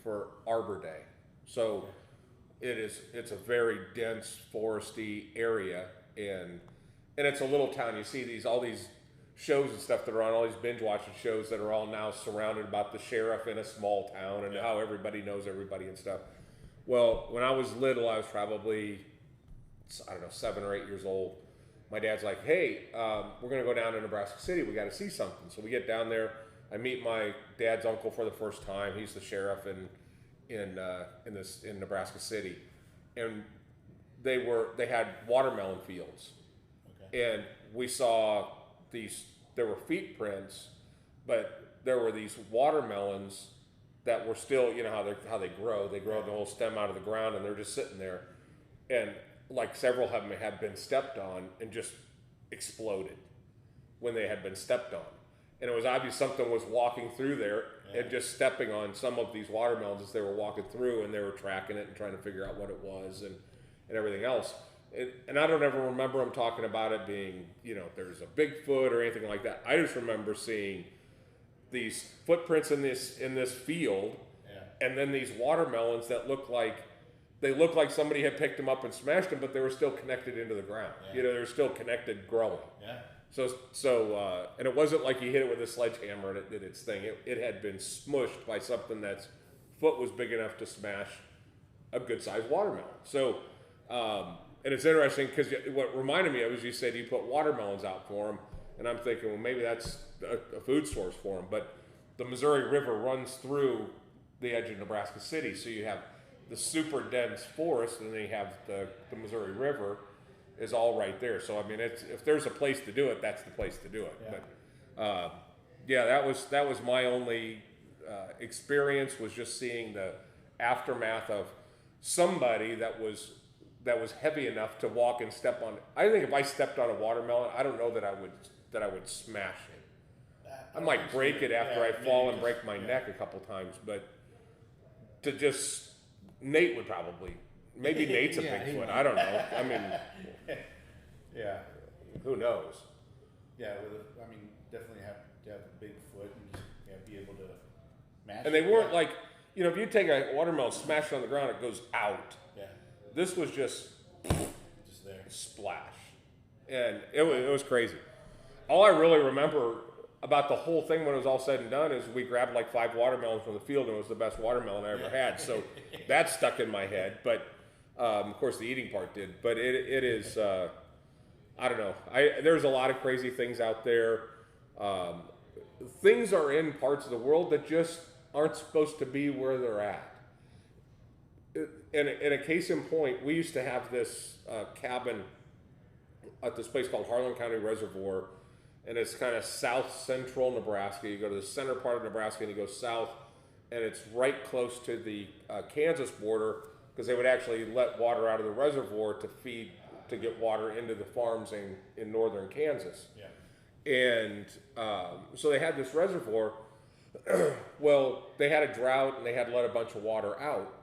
for Arbor Day. So it's a very dense foresty area, and it's a little town. You see all these shows and stuff that are on, all these binge watching shows that are all now surrounded about the sheriff in a small town and how everybody knows everybody and stuff. Well, when I was little, I was probably, I don't know, 7 or 8 years old. My dad's like, hey, we're going to go down to Nebraska City. We got to see something. So we get down there. I meet my dad's uncle for the first time. He's the sheriff in Nebraska City. And they had watermelon fields. Okay. And we saw there were feet prints, but there were these watermelons that were still, you know how they grow. They grow the whole stem out of the ground, and they're just sitting there. And like several of them had been stepped on and just exploded when they had been stepped on. And it was obvious something was walking through there and just stepping on some of these watermelons as they were walking through, and they were tracking it and trying to figure out what it was and everything else. And I don't ever remember them talking about it being, you know, there's a Bigfoot or anything like that. I just remember seeing these footprints in this field, and then these watermelons that look like somebody had picked them up and smashed them, but they were still connected into the ground. Yeah. You know, they were still connected, growing. Yeah. So and it wasn't like you hit it with a sledgehammer and it did its thing. It had been smushed by something that's foot was big enough to smash a good sized watermelon. So. And it's interesting because what reminded me of is you said you put watermelons out for them, and I'm thinking, well, maybe that's a food source for them. But the Missouri River runs through the edge of Nebraska City, so you have the super dense forest, and then you have the Missouri River is all right there. So I mean, if there's a place to do it, that's the place to do it. Yeah. But that was my only experience, was just seeing the aftermath of somebody that was heavy enough to walk and step on. I think if I stepped on a watermelon, I don't know that I would smash it. I might break it after I fall and break my neck a couple times, but to just Nate would probably. Maybe Nate's a Bigfoot. I don't know. I mean, yeah, who knows? Yeah, definitely have to have a big foot and be able to match. And they weren't like, you know, if you take a watermelon, smash it on the ground, it goes out. Yeah. This was just there, splash, and it was crazy. All I really remember about the whole thing when it was all said and done is we grabbed like 5 watermelons from the field, and it was the best watermelon I ever had. So that stuck in my head. But of course, the eating part did. But it is. I don't know. There's a lot of crazy things out there. Things are in parts of the world that just aren't supposed to be where they're at. In a case in point, we used to have this cabin at this place called Harlan County Reservoir, and it's kind of south central Nebraska. You go to the center part of Nebraska and you go south, and it's right close to the Kansas border, because they would actually let water out of the reservoir to get water into the farms in northern Kansas. Yeah. And so they had this reservoir. Well, they had a drought and they had let a bunch of water out.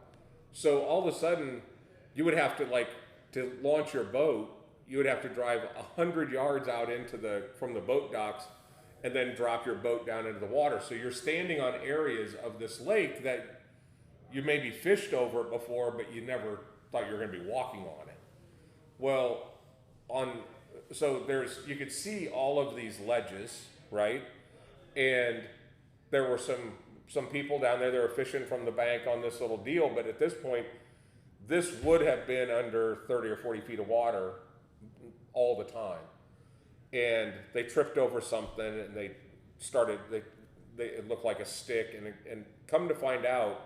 So all of a sudden, you would have to launch your boat, you would have to drive 100 yards out from the boat docks and then drop your boat down into the water. So you're standing on areas of this lake that you maybe fished over before, but you never thought you were going to be walking on it. Well, so you could see all of these ledges, right? And there were some people down there that were fishing from the bank on this little deal, but at this point, this would have been under 30 or 40 feet of water all the time. And they tripped over something, and it looked like a stick, and come to find out,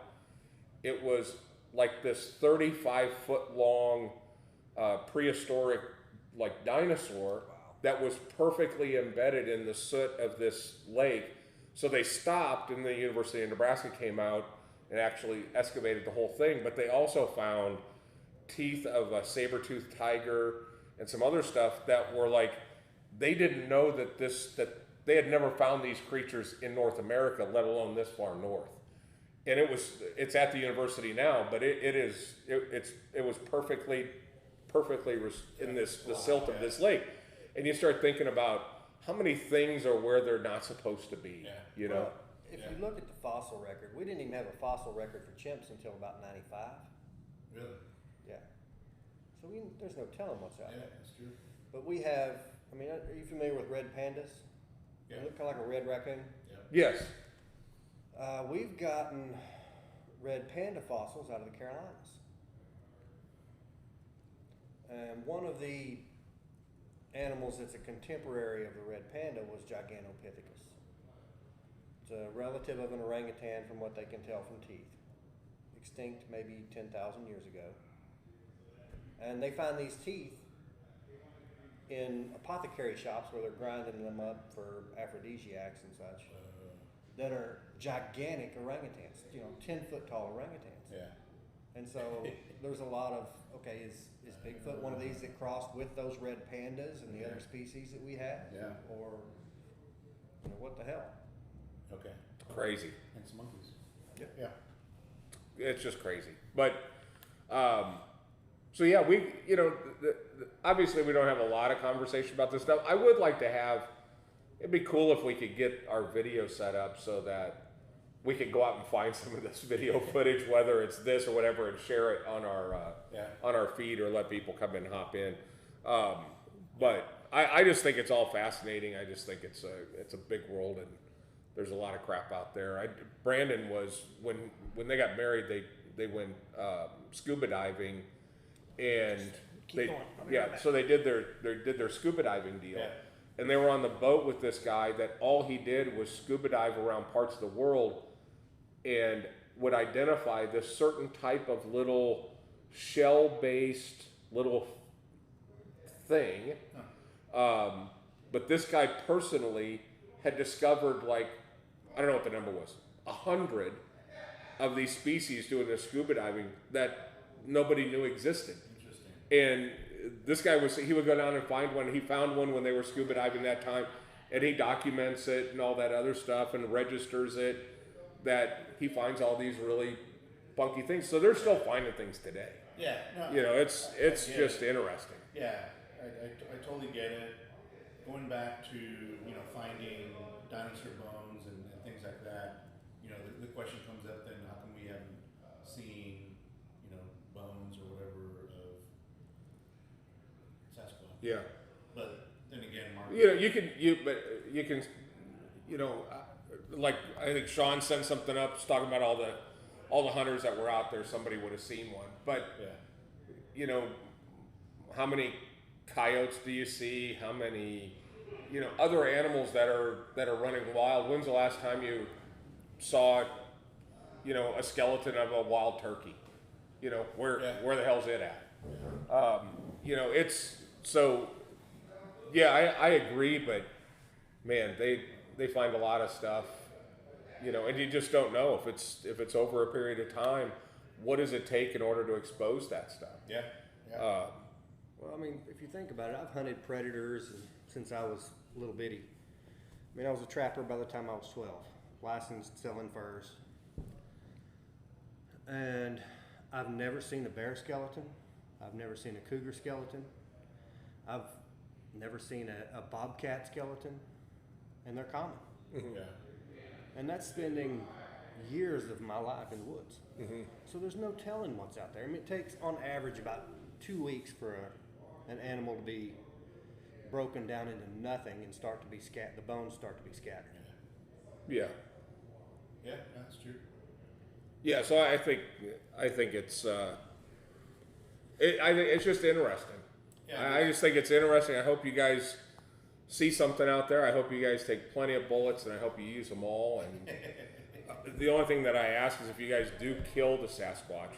it was like this 35-foot long prehistoric like dinosaur that was perfectly embedded in the soot of this lake. So they stopped, and the University of Nebraska came out and actually excavated the whole thing. But they also found teeth of a saber-toothed tiger and some other stuff that were like, they didn't know that they had never found these creatures in North America, let alone this far north. And it's at the university now, but it was perfectly in the silt of this lake. And you start thinking about how many things are where they're not supposed to be, you know? Well, if you look at the fossil record, we didn't even have a fossil record for chimps until about 95. Really? Yeah. So there's no telling what's out Yeah, there. that's true. But we have, I mean, are you familiar with red pandas? Yeah. They look kind of like a red raccoon. Yeah. Yes. We've gotten red panda fossils out of the Carolinas. And one of the animals that's a contemporary of the red panda was Gigantopithecus. It's a relative of an orangutan from what they can tell from teeth. Extinct maybe 10,000 years ago. And they find these teeth in apothecary shops where they're grinding them up for aphrodisiacs and such that are gigantic orangutans, 10-foot tall orangutans. Yeah. And so there's a lot of, okay, is Bigfoot one of these that crossed with those red pandas and the other species that we have? Yeah. Or, what the hell? Okay. Crazy. And some monkeys. Yeah. Yeah. It's just crazy. But, so yeah, obviously we don't have a lot of conversation about this stuff. I would like to have, it'd be cool if we could get our video set up so that we could go out and find some of this video footage, whether it's this or whatever, and share it on our feed, or let people come and hop in. But I just think it's all fascinating. I just think it's a big world, and there's a lot of crap out there. Brandon was, when they got married, they went scuba diving, and so they did their scuba diving deal. Yeah. And they were on the boat with this guy that all he did was scuba dive around parts of the world and would identify this certain type of little shell-based little thing. But this guy personally had discovered, like, I don't know what the number was, 100 of these species doing this scuba diving that nobody knew existed. Interesting. And this guy he would go down and find one. He found one when they were scuba diving that time, and he documents it and all that other stuff and registers it, that he finds all these really funky things. So they're still finding things today. Yeah. No, It's just interesting. Yeah, I totally get it. Going back to, finding dinosaur bones and things like that, the question comes up then, how come we haven't seen, bones or whatever of Sasquatch? Yeah. But then again, Mark. You can, like, I think Sean sent something up talking about all the hunters that were out there. Somebody would have seen one, but how many coyotes do you see? How many, other animals that are running wild? When's the last time you saw, a skeleton of a wild turkey? Where the hell's it at? It's so. Yeah, I agree, but man, they find a lot of stuff, and you just don't know if it's over a period of time. What does it take in order to expose that stuff? Yeah. Well, I mean, if you think about it, I've hunted predators since I was a little bitty. I mean, I was a trapper by the time I was 12, licensed selling furs. And I've never seen a bear skeleton. I've never seen a cougar skeleton. I've never seen a bobcat skeleton, and they're common. Yeah. And that's spending years of my life in the woods. Mm-hmm. So there's no telling what's out there. I mean, it takes on average about 2 weeks for an animal to be broken down into nothing and start to be the bones start to be scattered. Yeah. Yeah, that's true. Yeah, so I think it's it's just interesting. Yeah, I just think it's interesting. I hope you guys see something out there. I hope you guys take plenty of bullets, and I hope you use them all. And the only thing that I ask is if you guys do kill the Sasquatch,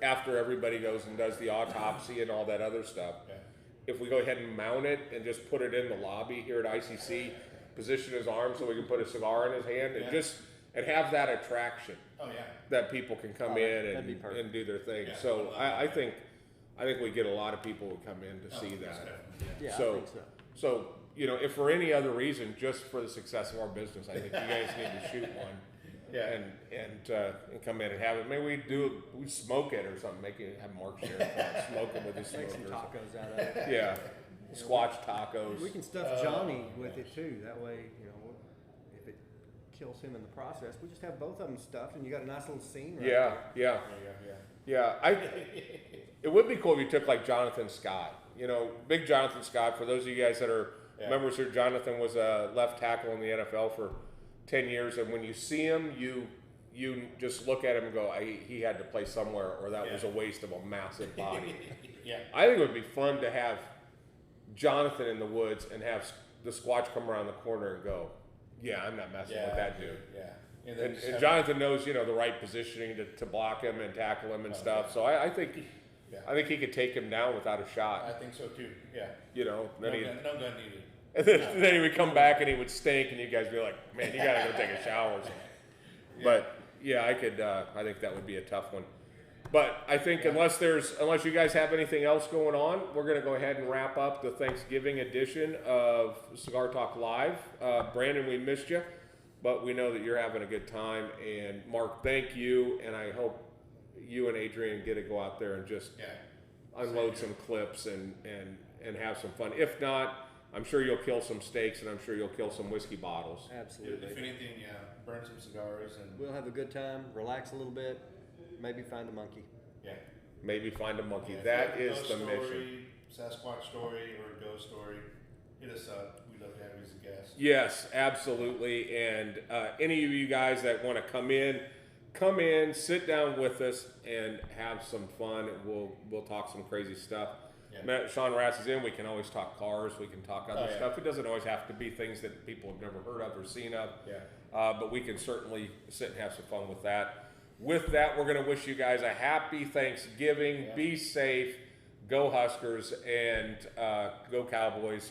after everybody goes and does the autopsy and all that other stuff, if we go ahead and mount it and just put it in the lobby here at ICC, position his arm so we can put a cigar in his hand, and have that attraction. Oh yeah. That people can come in that'd be perfect. and do their thing. Yeah, So I think we get a lot of people who come in to see that. Yeah, So- I think so. So, you know, if for any other reason, just for the success of our business, I think you guys need to shoot one. Yeah. And come in and have it. Maybe we smoke it or something. Have Mark share it. Smoke it with his Make some smokers. tacos out of it. Yeah. Squatch tacos. We can stuff Johnny with it too. That way, you know, if it kills him in the process, we just have both of them stuffed, and you got a nice little scene. Right Yeah, there. yeah. It would be cool if you took like Jonathan Scott. You know, big Jonathan Scott. For those of you guys that are members here, Jonathan was a left tackle in the NFL for 10 years, and when you see him, you just look at him and go, he had to play somewhere, or that was a waste of a massive body. Yeah. I think it would be fun to have Jonathan in the woods and have the Squatch come around the corner and go, yeah, I'm not messing with that dude. Yeah. And Jonathan knows, you know, the right positioning to block him and tackle him and stuff. So I think he could take him down without a shot. I think so too. Yeah. You know, No gun needed. and then he would come back and he would stink, and you guys would be like, man, you gotta go take a shower or something. But yeah, I think that would be a tough one. But I think unless you guys have anything else going on, we're gonna go ahead and wrap up the Thanksgiving edition of Cigar Talk Live. Brandon, we missed you, but we know that you're having a good time. And Mark, thank you, and I hope you and Adrian get to go out there and just unload some clips and have some fun. If not, I'm sure you'll kill some steaks, and I'm sure you'll kill some whiskey bottles. Absolutely. If anything, burn some cigars and We'll have a good time, relax a little bit, maybe find a monkey. Maybe find a monkey. If That you have a is ghost the story, mission. Sasquatch story or a ghost story, hit us up. We'd love to have you as a guest. Yes, absolutely. And any of you guys that want to come in, sit down with us, and have some fun. We'll talk some crazy stuff. Sean Rass is in. We can always talk cars. We can talk other stuff. It doesn't always have to be things that people have never heard of or seen of. But we can certainly sit and have some fun with that. With that, we're going to wish you guys a happy Thanksgiving. Be safe. Go Huskers and go Cowboys.